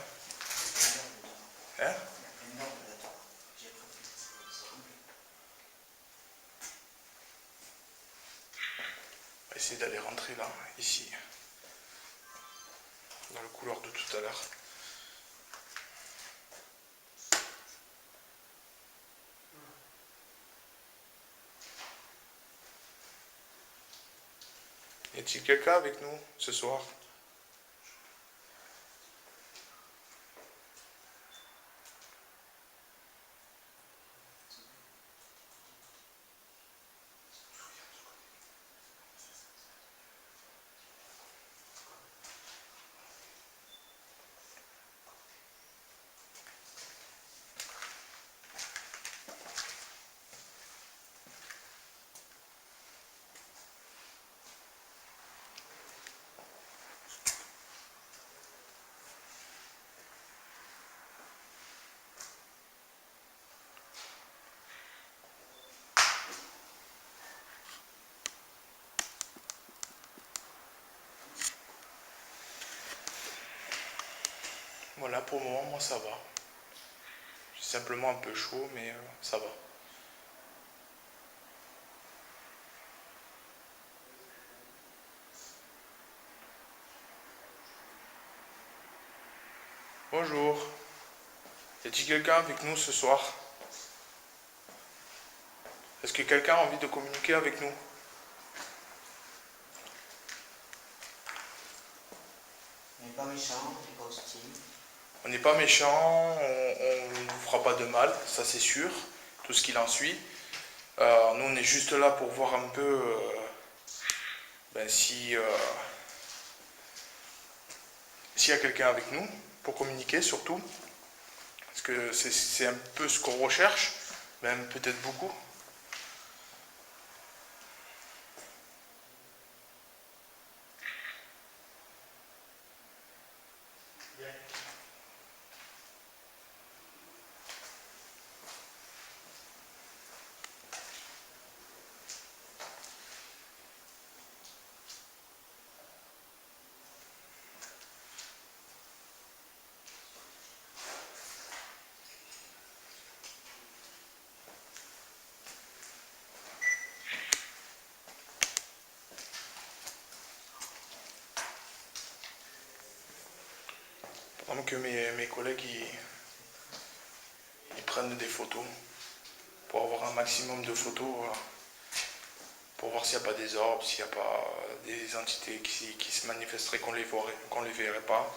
Il y a Hein? plein d'ordres là dehors. J'ai prévu, c'est complet. On va essayer d'aller rentrer là, ici, dans le couloir de tout à l'heure. Y a-t-il quelqu'un avec nous ce soir? Voilà, pour le moment, moi ça va. J'ai simplement un peu chaud, mais ça va. Bonjour. Y a-t-il quelqu'un avec nous ce soir? Est-ce que quelqu'un a envie de communiquer avec nous? On n'est pas méchants, on n'est pas hostile. On n'est pas méchant, on ne vous fera pas de mal, ça c'est sûr, tout ce qu'il en suit. Nous on est juste là pour voir un peu si s'il y a quelqu'un avec nous, pour communiquer surtout. Parce que c'est un peu ce qu'on recherche, même peut-être beaucoup. Pendant que mes collègues ils prennent des photos, pour avoir un maximum de photos, voilà. Pour voir s'il n'y a pas des orbes, s'il n'y a pas des entités qui se manifesteraient qu'on les verrait pas.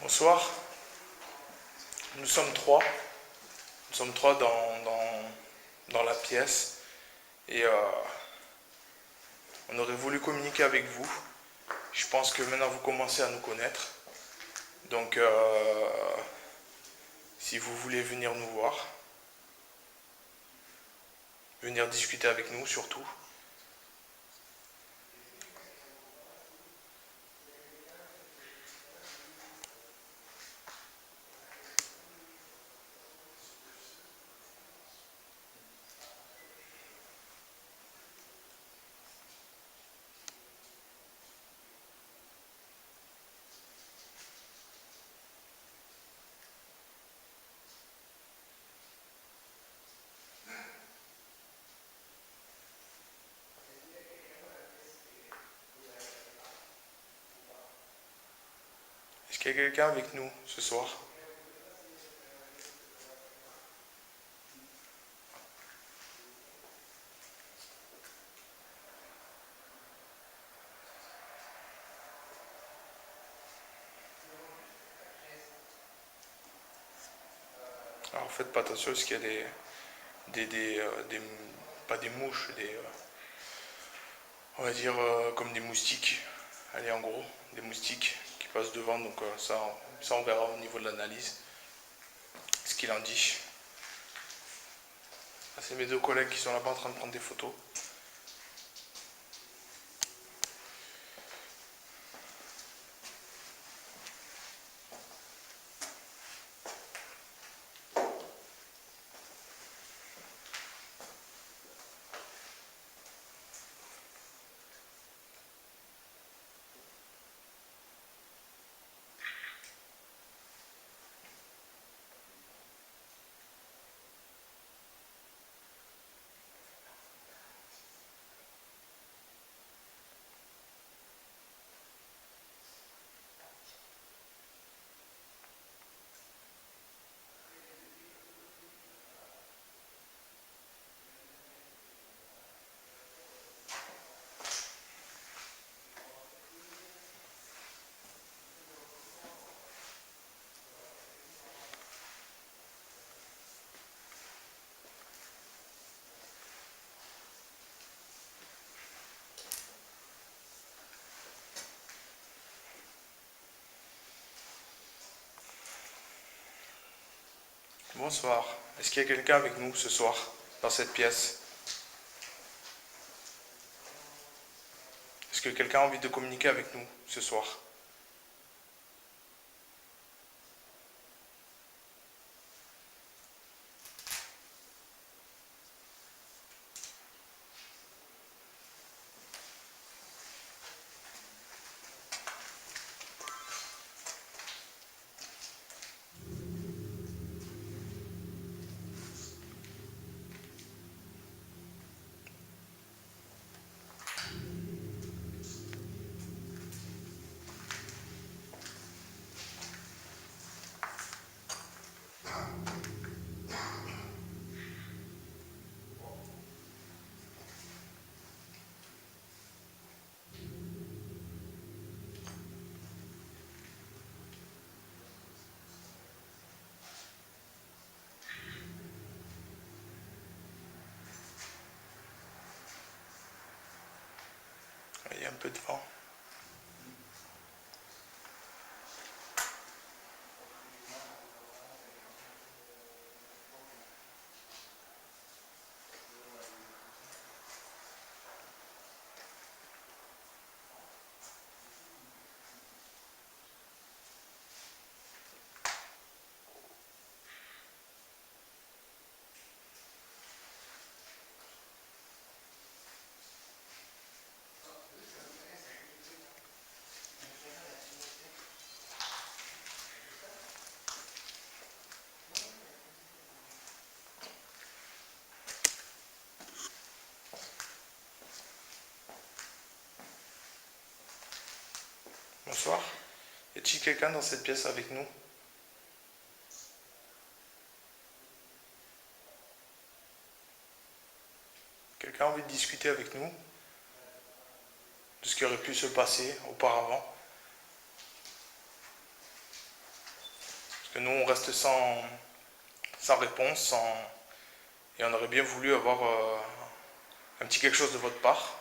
Bonsoir. Nous sommes trois. Nous sommes trois dans la pièce. Et on aurait voulu communiquer avec vous. Je pense que maintenant vous commencez à nous connaître. Donc si vous voulez venir nous voir, venir discuter avec nous surtout. qu'il y a quelqu'un avec nous ce soir? Alors faites pas attention parce qu'il y a pas des mouches, on va dire comme des moustiques. Allez, en gros, des moustiques qui passent devant, donc ça on verra au niveau de l'analyse ce qu'il en dit. Ah, c'est mes deux collègues qui sont là-bas en train de prendre des photos. Bonsoir. Est-ce qu'il y a quelqu'un avec nous ce soir dans cette pièce? Est-ce que quelqu'un a envie de communiquer avec nous ce soir? Il y a un peu de vent. Bonsoir. Y a-t-il quelqu'un dans cette pièce avec nous? Quelqu'un a envie de discuter avec nous de ce qui aurait pu se passer auparavant? Parce que nous, on reste sans réponse, et on aurait bien voulu avoir un petit quelque chose de votre part.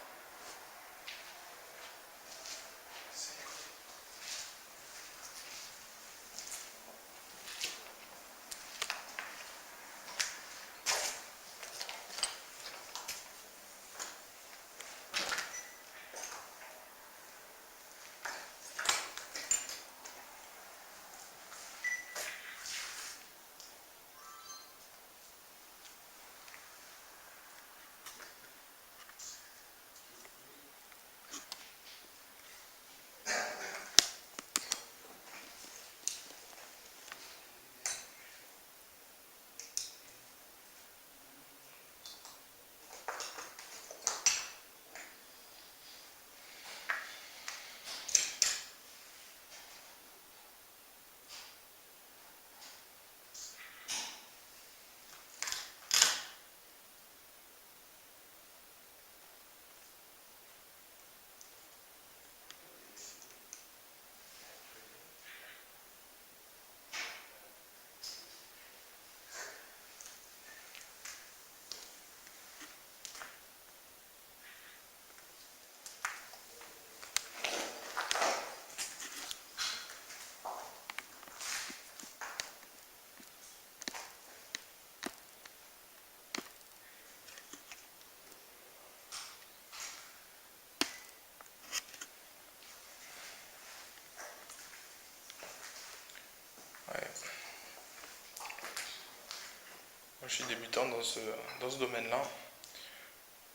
Moi, je suis débutant dans ce domaine-là.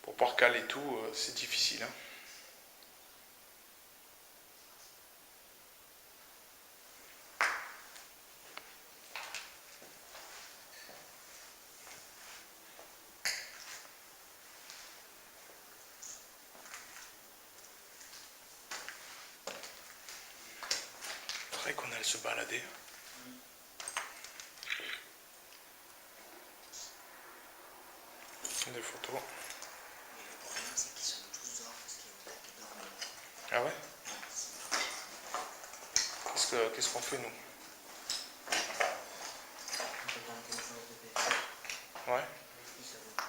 Pour pouvoir caler tout, c'est difficile. Hein. Faudrait qu'on aille se balader. Des photos. Mais le problème, c'est qu'ils sont tous dehors parce qu'ils vont taper énormément. Ah ouais? Qu'est-ce qu'on fait nous? On peut tenter une séance de pétanque. Ouais. Si ça vous plaît.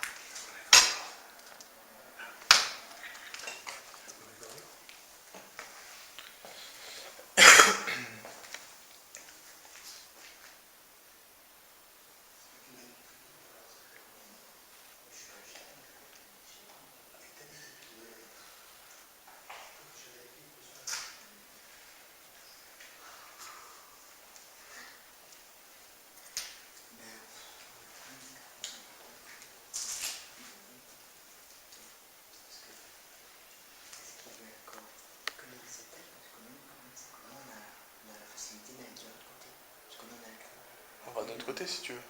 On va de l'autre côté si tu veux.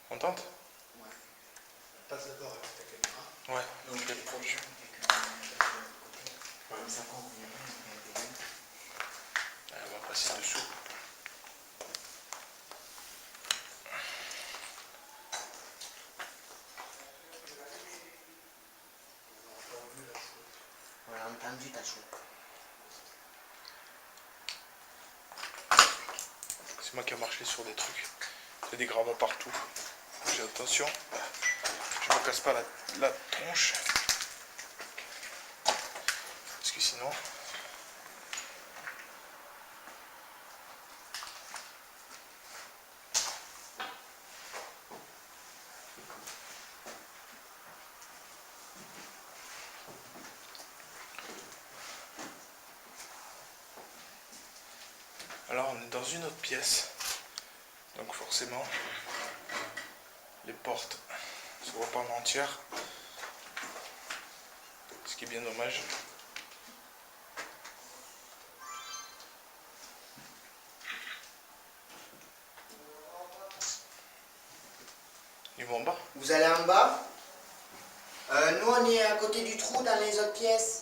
On tente? Ouais. Passe d'abord avec ta caméra. Ouais. Donc, Je vais c'est trop je- bien. Comme ça, quand on reviendra, on va payer. On va passer dessous. Voilà, entendu, t'as chaud. C'est moi qui ai marché sur des trucs. Il y a des gravats partout. J'ai attention. Je me casse pas la tronche. Parce que sinon... Alors on est dans une autre pièce. Donc forcément, les portes ne se voient pas en entière. Ce qui est bien dommage. Ils vont en bas. Vous allez en bas? Nous, on est à côté du trou dans les autres pièces.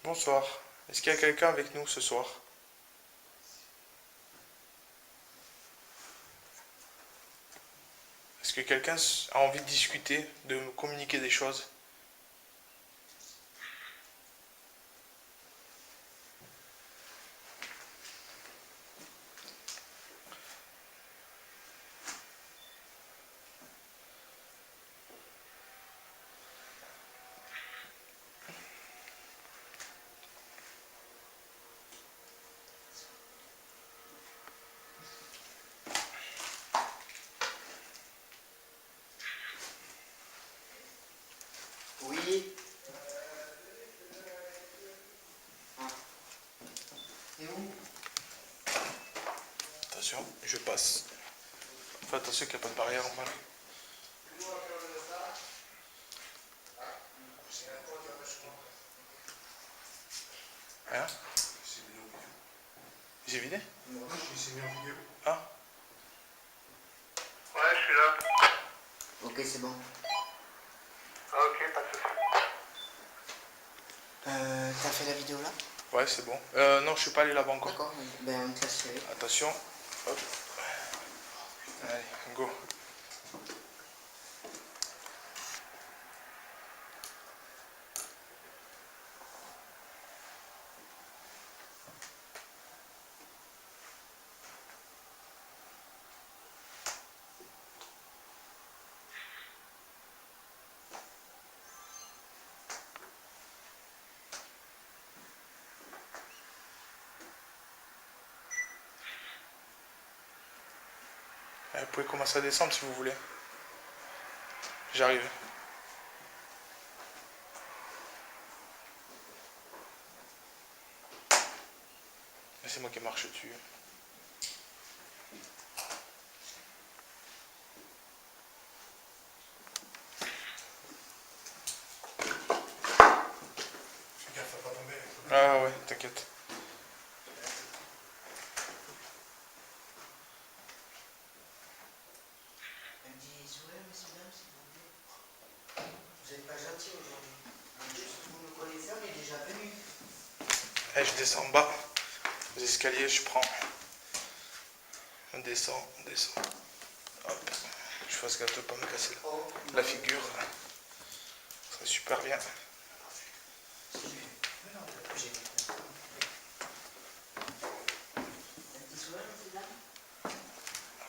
Bonsoir. Est-ce qu'il y a quelqu'un avec nous ce soir? Est-ce que quelqu'un a envie de discuter, de me communiquer des choses? Oui. Ah. Et où? Attention, je passe. Fais attention qu'il n'y a pas de barrière en bas. Hein? J'ai vidé? Non, je suis mis en vidéo. Ah? Ouais, je suis là. Ok, c'est bon. Ok, pas de soucis. T'as fait la vidéo là? Ouais, c'est bon. Non, je suis pas allé là-bas encore. D'accord, ben on te laisse y aller. Attention. Hop. Allez, go. Vous pouvez commencer à descendre si vous voulez. J'arrive. C'est moi qui marche dessus. Fais gaffe à pas tomber. Ah ouais, t'inquiète. Elle dit sourire, messieurs, dames, s'il vous plaît. Vous n'êtes pas gentil aujourd'hui. En plus, vous me connaissez, on est déjà venu. Allez, je descends en bas. Les escaliers, je prends. On descend, on descend. Hop. Je fasse gaffe de pas me casser la figure. Ça serait super bien.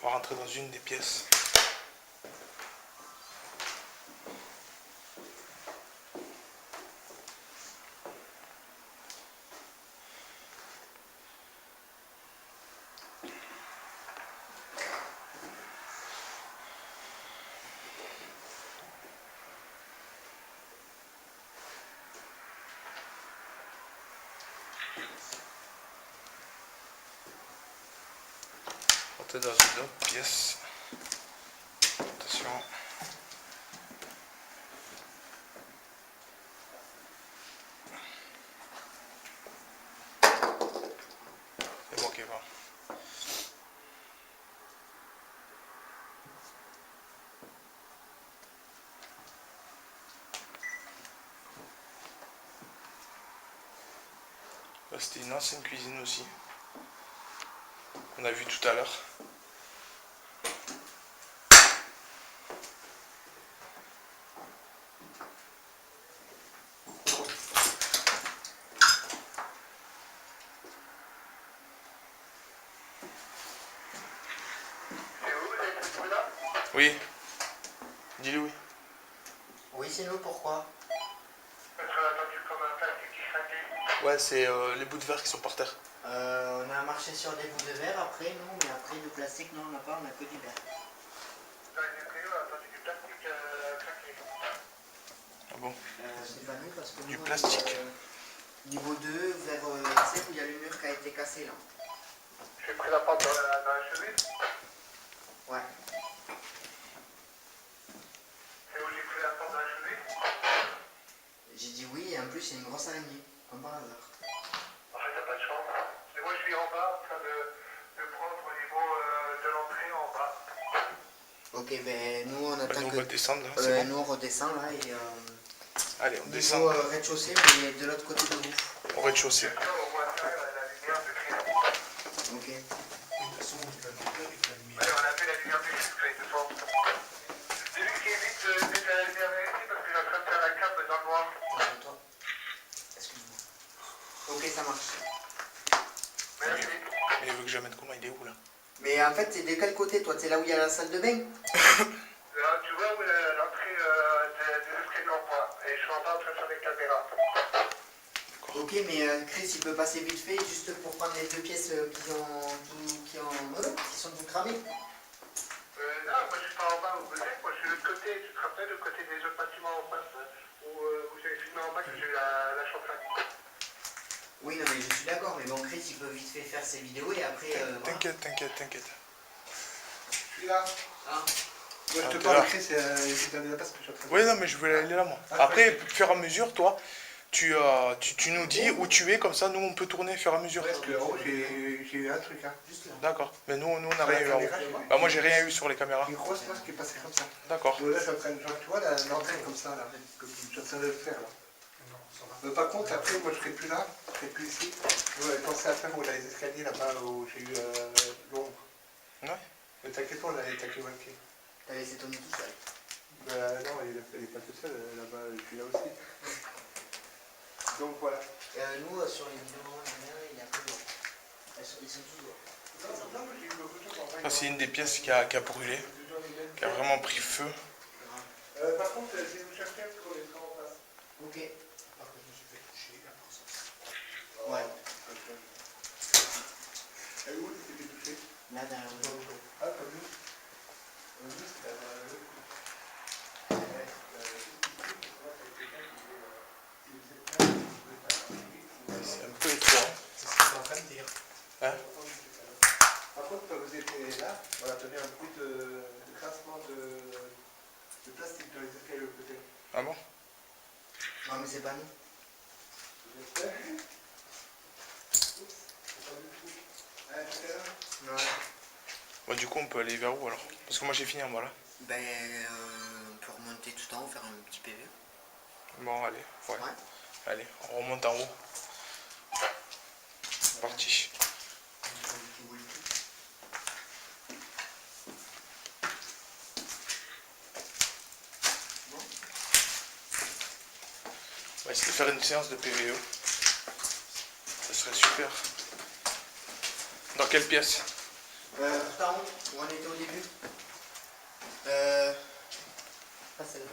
On va rentrer dans une des pièces. Rentrer dans une autre pièce. Attention. C'est bon qui va. Là, c'était une ancienne cuisine aussi. On a vu tout à l'heure. Oui. Dis-le oui. Oui, c'est nous, pourquoi? Ouais, c'est les bouts de verre qui sont par terre. On a marché sur des bouts de verre après, nous, mais après de plastique, non, on n'a pas, on a que du verre. Ah bon? C'est pas nous parce que Du nous, plastique. Niveau 2, vers tu sais où il y a le mur qui a été cassé là. J'ai pris la porte dans la cheville. Ouais. C'est où j'ai pris la porte dans la cheville. J'ai dit oui et en plus il y a une grosse araignée, comme par hasard. En fait, t'as pas de chance. Et moi, je suis en bas, en train de prendre au niveau de l'entrée en bas. Ok, ben nous on attend Nous, on que... va descendre là, c'est bon. Nous on redescend là et... Allez, on niveau descend. rez-de-chaussée, mais de l'autre côté de vous. Au rez-de-chaussée. On voit ça, la lumière de Christ. Ok. Allez, on a fait la lumière du Christ, de toute façon. C'est lui qui évite d'être la lumière ici parce que j'ai en train de faire la cape dans le noir. Toi. Excuse-moi. Ok, ça marche. Merci. Mais il veut que je la mette comment? Il est où là? Mais en fait, c'est de quel côté toi? C'est là où il y a la salle de bain? Là, tu vois où est l'entrée de l'escalier en bois. Et je suis en bas en train de faire des caméras. Ok, mais Chris, il peut passer vite fait juste pour prendre les deux pièces qui sont tout cramées. Non, moi je suis pas en bas où vous êtes, moi je suis de l'autre côté. Tu te rappelles le côté des autres bâtiments en face où j'avais filmé en bas que j'ai eu la champagne. Oui, non, mais je suis d'accord, mais bon, Chris, il peut vite fait faire ses vidéos et après... T'inquiète, t'inquiète, t'inquiète. Je suis là. Ah. Moi je Ah, te t'es parle, là. Chris, c'est la place que je suis en train de Oui, non, mais je voulais aller là, moi. Après, au fur et à mesure, toi, tu nous dis où tu es, comme ça, nous, on peut tourner au fur et à mesure. Parce que en haut, j'ai eu un truc, hein. Juste là. D'accord. Mais nous, on n'a Sur rien la eu en haut. caméra, j'ai vu. Bah, moi, j'ai rien eu sur les caméras. Une grosse masse qui est passée comme ça. D'accord. Donc là, je suis en train de, genre, tu vois, l'entrée comme ça, là. Je suis en train de le faire, là. Ça va. Par contre, après, moi je serai plus là, je serai plus ici. Pensez à faire les escaliers là-bas où j'ai eu l'ombre. Ouais. Mais t'inquiète pas, on l'a attaqué au pied. T'as laissé Tony tout seul. Non, il n'est pas tout seul, là-bas, je suis là aussi. Donc voilà. Nous, sur les vidéos, il y a plus d'eau. Ils sont tous dehors. Non, mais j'ai eu le retour. Ça, c'est une des pièces qui a brûlé, qui a vraiment pris feu. Par contre, si vous cherchez un pour les en face. Ok. Par contre, je me suis fait toucher, là, pour ça. Ouais. Et où tu t'es fait toucher? Là, derrière nous. Ah, comme nous. Nous, c'était à la... C'est un peu étroit. C'est ce que je suis en train de dire. Hein? Par contre, quand vous étiez là, on a entendu un bruit de grincement de plastique dans les escaliers au côté. Ah bon? Non, mais c'est pas nous. Vous êtes prêts? Oups, c'est pas du tout. Allez, tout à l'heure. Ouais. Bon, du coup, on peut aller vers où alors? Parce que moi, j'ai fini en bas là. Ben, on peut remonter tout en haut, faire un petit PV. Bon, allez, ouais. Ouais. Allez, on remonte en haut. C'est parti. On va essayer de faire une séance de PVE. Ça serait super. Dans quelle pièce? Tout en haut, où on était au début. Pas celle-là.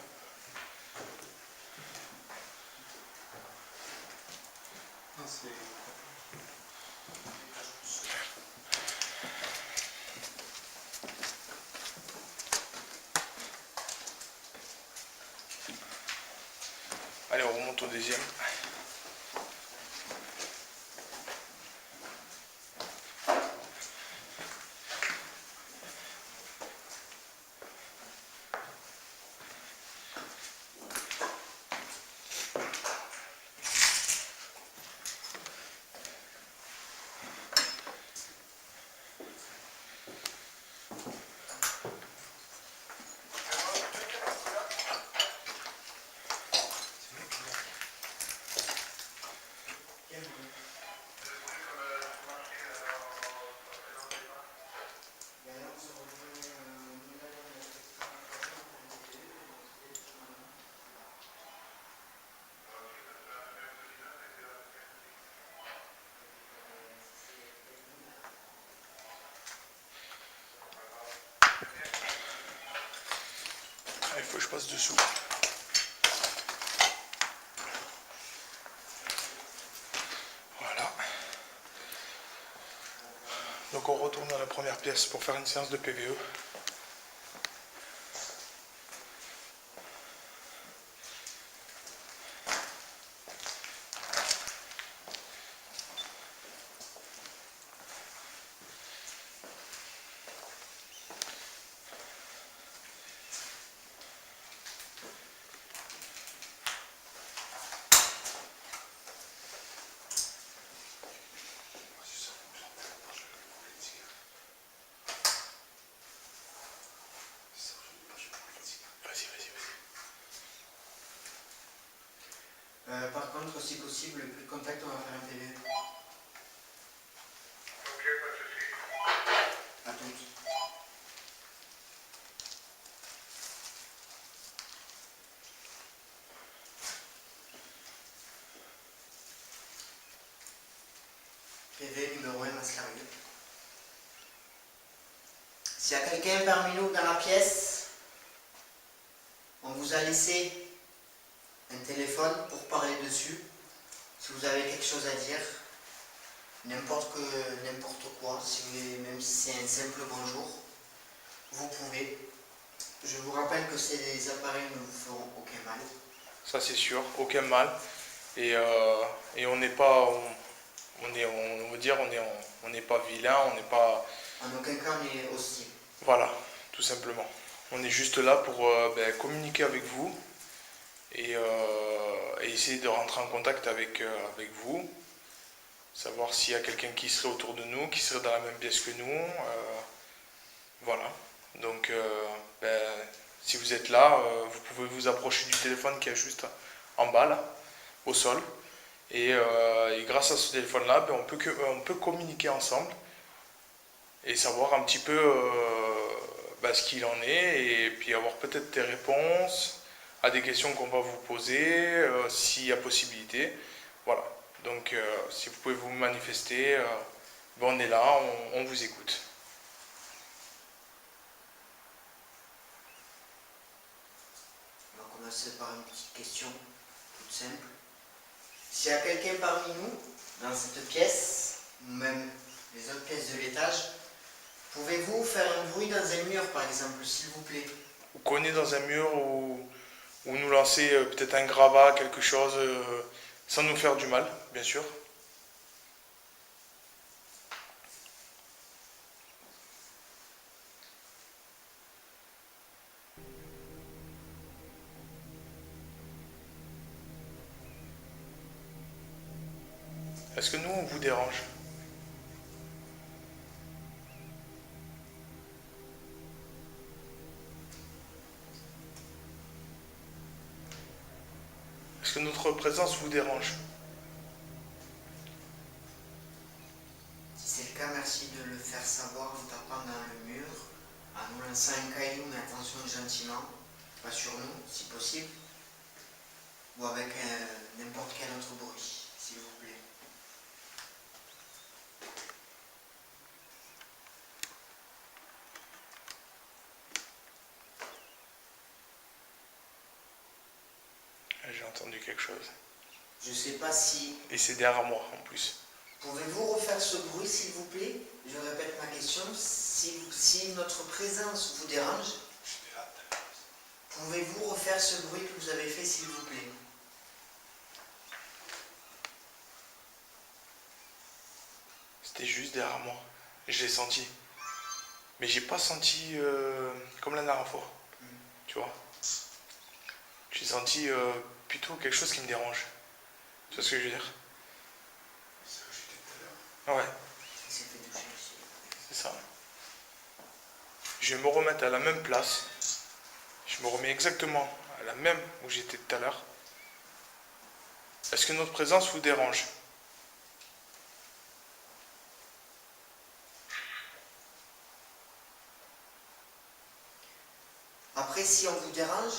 Non, c'est... Allez, on remonte au deuxième. Il faut que je passe dessous. Voilà. Donc on retourne dans la première pièce pour faire une séance de PVE. Par contre, si possible, le plus de contact, on va faire un PV. Ok, pas de soucis. À tous. PV numéro 1 Mascarille. S'il y a quelqu'un parmi nous dans la pièce, on vous a laissé un téléphone pour parler dessus. Si vous avez quelque chose à dire, n'importe quoi, si vous voulez, même si c'est un simple bonjour, vous pouvez. Je vous rappelle que ces appareils ne vous feront aucun mal. Ça c'est sûr, aucun mal. Et on n'est pas, on veut dire, on n'est pas vilain, on n'est pas. En aucun cas on est hostile. Voilà, tout simplement. On est juste là pour communiquer avec vous et essayer de rentrer en contact avec vous, savoir s'il y a quelqu'un qui serait autour de nous, qui serait dans la même pièce que nous. Voilà. Donc, si vous êtes là, vous pouvez vous approcher du téléphone qui est juste en bas là, au sol. Et grâce à ce téléphone-là, ben, on peut communiquer ensemble et savoir un petit peu ben, ce qu'il en est, et puis avoir peut-être des réponses à des questions qu'on va vous poser, s'il y a possibilité. Voilà. Donc si vous pouvez vous manifester, ben, on est là, on vous écoute. On va commencer par une petite question toute simple. S'il y a quelqu'un parmi nous, dans cette pièce, ou même les autres pièces de l'étage, pouvez-vous faire un bruit dans un mur, par exemple, s'il vous plaît? Ou cogner dans un mur, ou nous lancer peut-être un gravat, quelque chose, sans nous faire du mal, bien sûr. Est-ce que nous, on vous dérange? Est-ce que notre présence vous dérange? Si c'est le cas, merci de le faire savoir en tapant dans le mur, en nous lançant un caillou, mais attention gentiment, pas sur nous, si possible, ou avec n'importe quel autre bruit, s'il vous plaît. J'ai entendu quelque chose. Je sais pas si... Et c'est derrière moi, en plus. Pouvez-vous refaire ce bruit, s'il vous plaît? Je répète ma question. Si notre présence vous dérange, pouvez-vous refaire ce bruit que vous avez fait, s'il vous plaît? C'était juste derrière moi. Je l'ai senti. Mais j'ai pas senti comme la dernière fois. Tu vois? J'ai senti plutôt quelque chose qui me dérange. Tu vois ce que je veux dire? Ouais, Il s'est fait toucher aussi. c'est ça. Je vais me remettre à la même place. Je me remets exactement à la même où j'étais tout à l'heure. Est-ce que notre présence vous dérange? Après, si on vous dérange,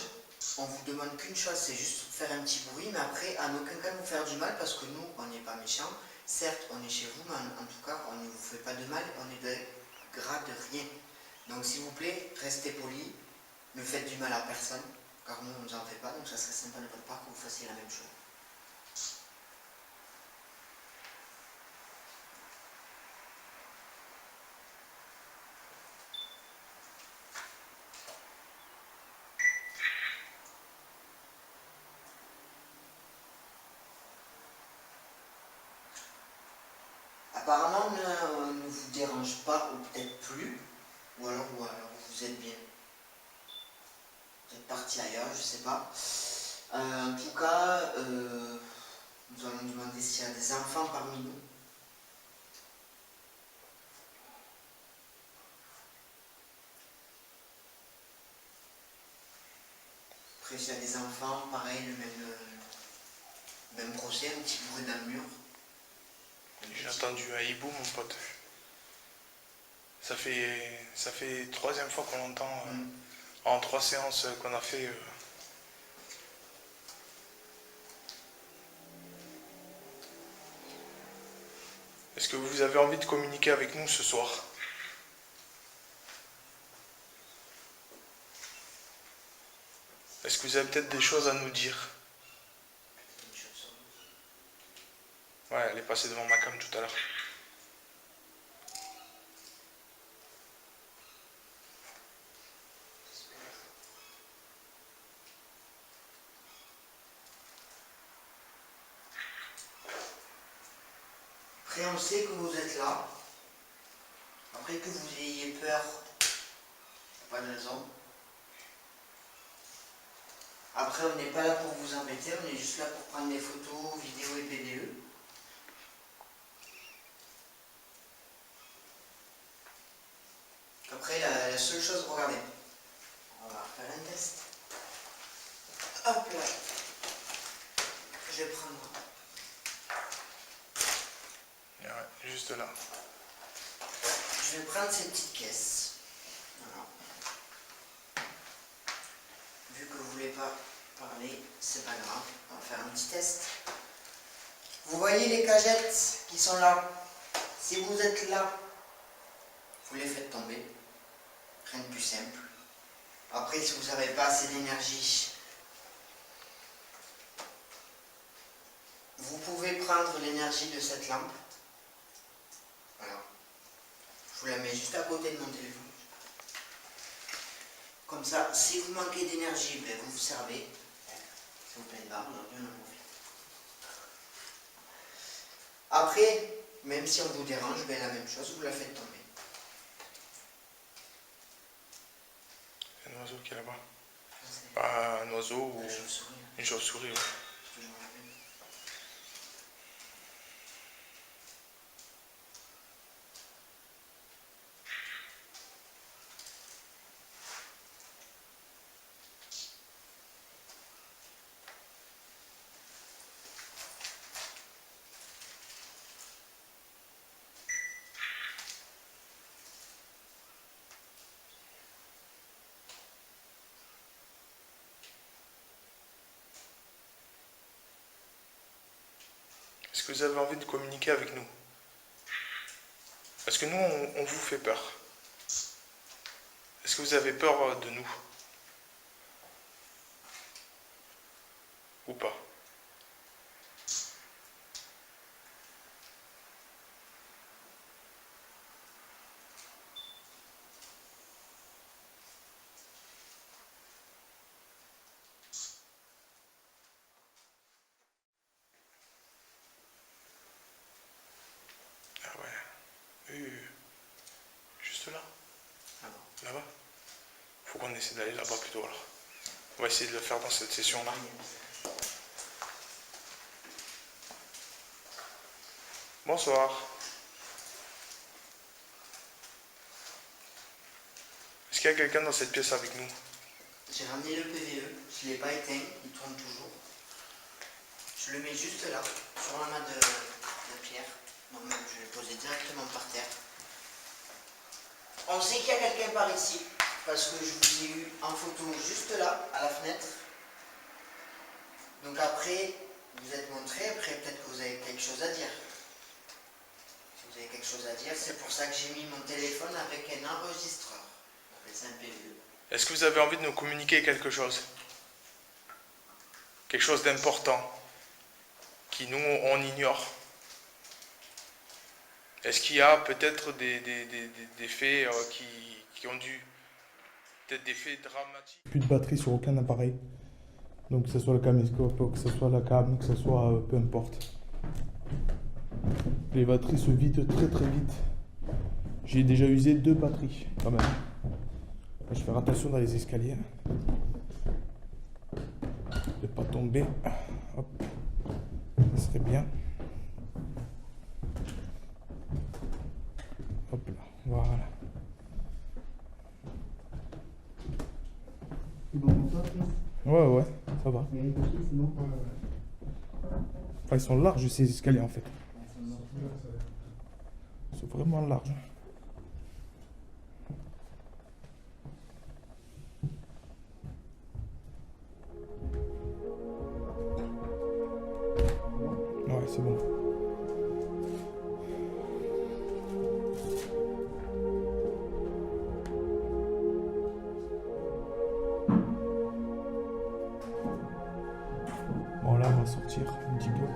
on vous demande qu'une chose, c'est juste faire un petit bruit, mais après, en aucun cas nous faire du mal, parce que nous, on n'est pas méchants. Certes, on est chez vous, mais en tout cas, on ne vous fait pas de mal, on est de grade rien. Donc, s'il vous plaît, restez polis, ne faites du mal à personne, car nous, on ne nous en fait pas, donc ça serait sympa de votre part que vous fassiez la même chose. Apparemment, on ne vous dérange pas, ou peut-être plus, ou alors vous êtes bien. Vous êtes parti ailleurs, je sais pas. En tout cas, nous allons demander s'il y a des enfants parmi nous. Après, s'il y a des enfants, pareil, le même procès, un petit bruit dans le mur. J'ai entendu un hibou, mon pote. Ça fait troisième fois qu'on l'entend en 3 séances qu'on a fait. Est-ce que vous avez envie de communiquer avec nous ce soir? Est-ce que vous avez peut-être des choses à nous dire? Ouais, elle est passée devant ma cam tout à l'heure. Après, on sait que vous êtes là. Après que vous ayez peur, pas de raison. Après, on n'est pas là pour vous embêter, on est juste là pour prendre des photos, vidéos et PDE. Après, la seule chose, regardez. On va faire un test. Hop là. je vais prendre. Ouais, juste là. Je vais prendre ces petites caisses. Voilà. Vu que vous voulez pas parler, c'est pas grave. On va faire un petit test. Vous voyez les cagettes qui sont là. Si vous êtes là, vous les faites tomber. Rien de plus simple. Après, si vous n'avez pas assez d'énergie, vous pouvez prendre l'énergie de cette lampe. Voilà. Je vous la mets juste à côté de mon téléphone. Comme ça, si vous manquez d'énergie, ben vous vous servez. Si vous plaît, là, on a bien en profite. Après, même si on vous dérange, ben la même chose, vous la faites tomber. Un oiseau qui est là-bas. Pas un oiseau ou une chauve-souris. Ouais. Est-ce que vous avez envie de communiquer avec nous? Parce que nous, on vous fait peur. Est-ce que vous avez peur de nous? Ou pas? Ah ouais. Juste là. Là-bas. Faut qu'on essaie d'aller là-bas plutôt alors. On va essayer de le faire dans cette session-là. Bonsoir. Est-ce qu'il y a quelqu'un dans cette pièce avec nous? J'ai ramené le PVE, je ne l'ai pas éteint, il tourne toujours. Je le mets juste là, sur un mat de pierre. Donc je vais le poser directement par terre. On sait qu'il y a quelqu'un par ici, parce que je vous ai eu en photo juste là, à la fenêtre. Donc après, vous êtes montré, après peut-être que vous avez quelque chose à dire. Si vous avez quelque chose à dire, c'est pour ça que j'ai mis mon téléphone avec un enregistreur. On appelle ça un PVE. Est-ce que vous avez envie de nous communiquer quelque chose? Quelque chose d'important qui nous, on ignore? Est-ce qu'il y a peut-être des faits qui ont dû... Peut-être des faits dramatiques? Plus de batterie sur aucun appareil. Donc que ce soit le caméscope, que ce soit la cam, que ce soit peu importe. Les batteries se vident très très vite. J'ai déjà usé 2 batteries quand même. Je vais faire attention dans les escaliers. De ne pas tomber. Hop. Ça serait bien. Hop là. Voilà. Ouais, ça va. Enfin, ils sont larges ces escaliers en fait. Ils sont vraiment larges. Ouais, c'est bon. Bon, là, on va sortir un petit peu.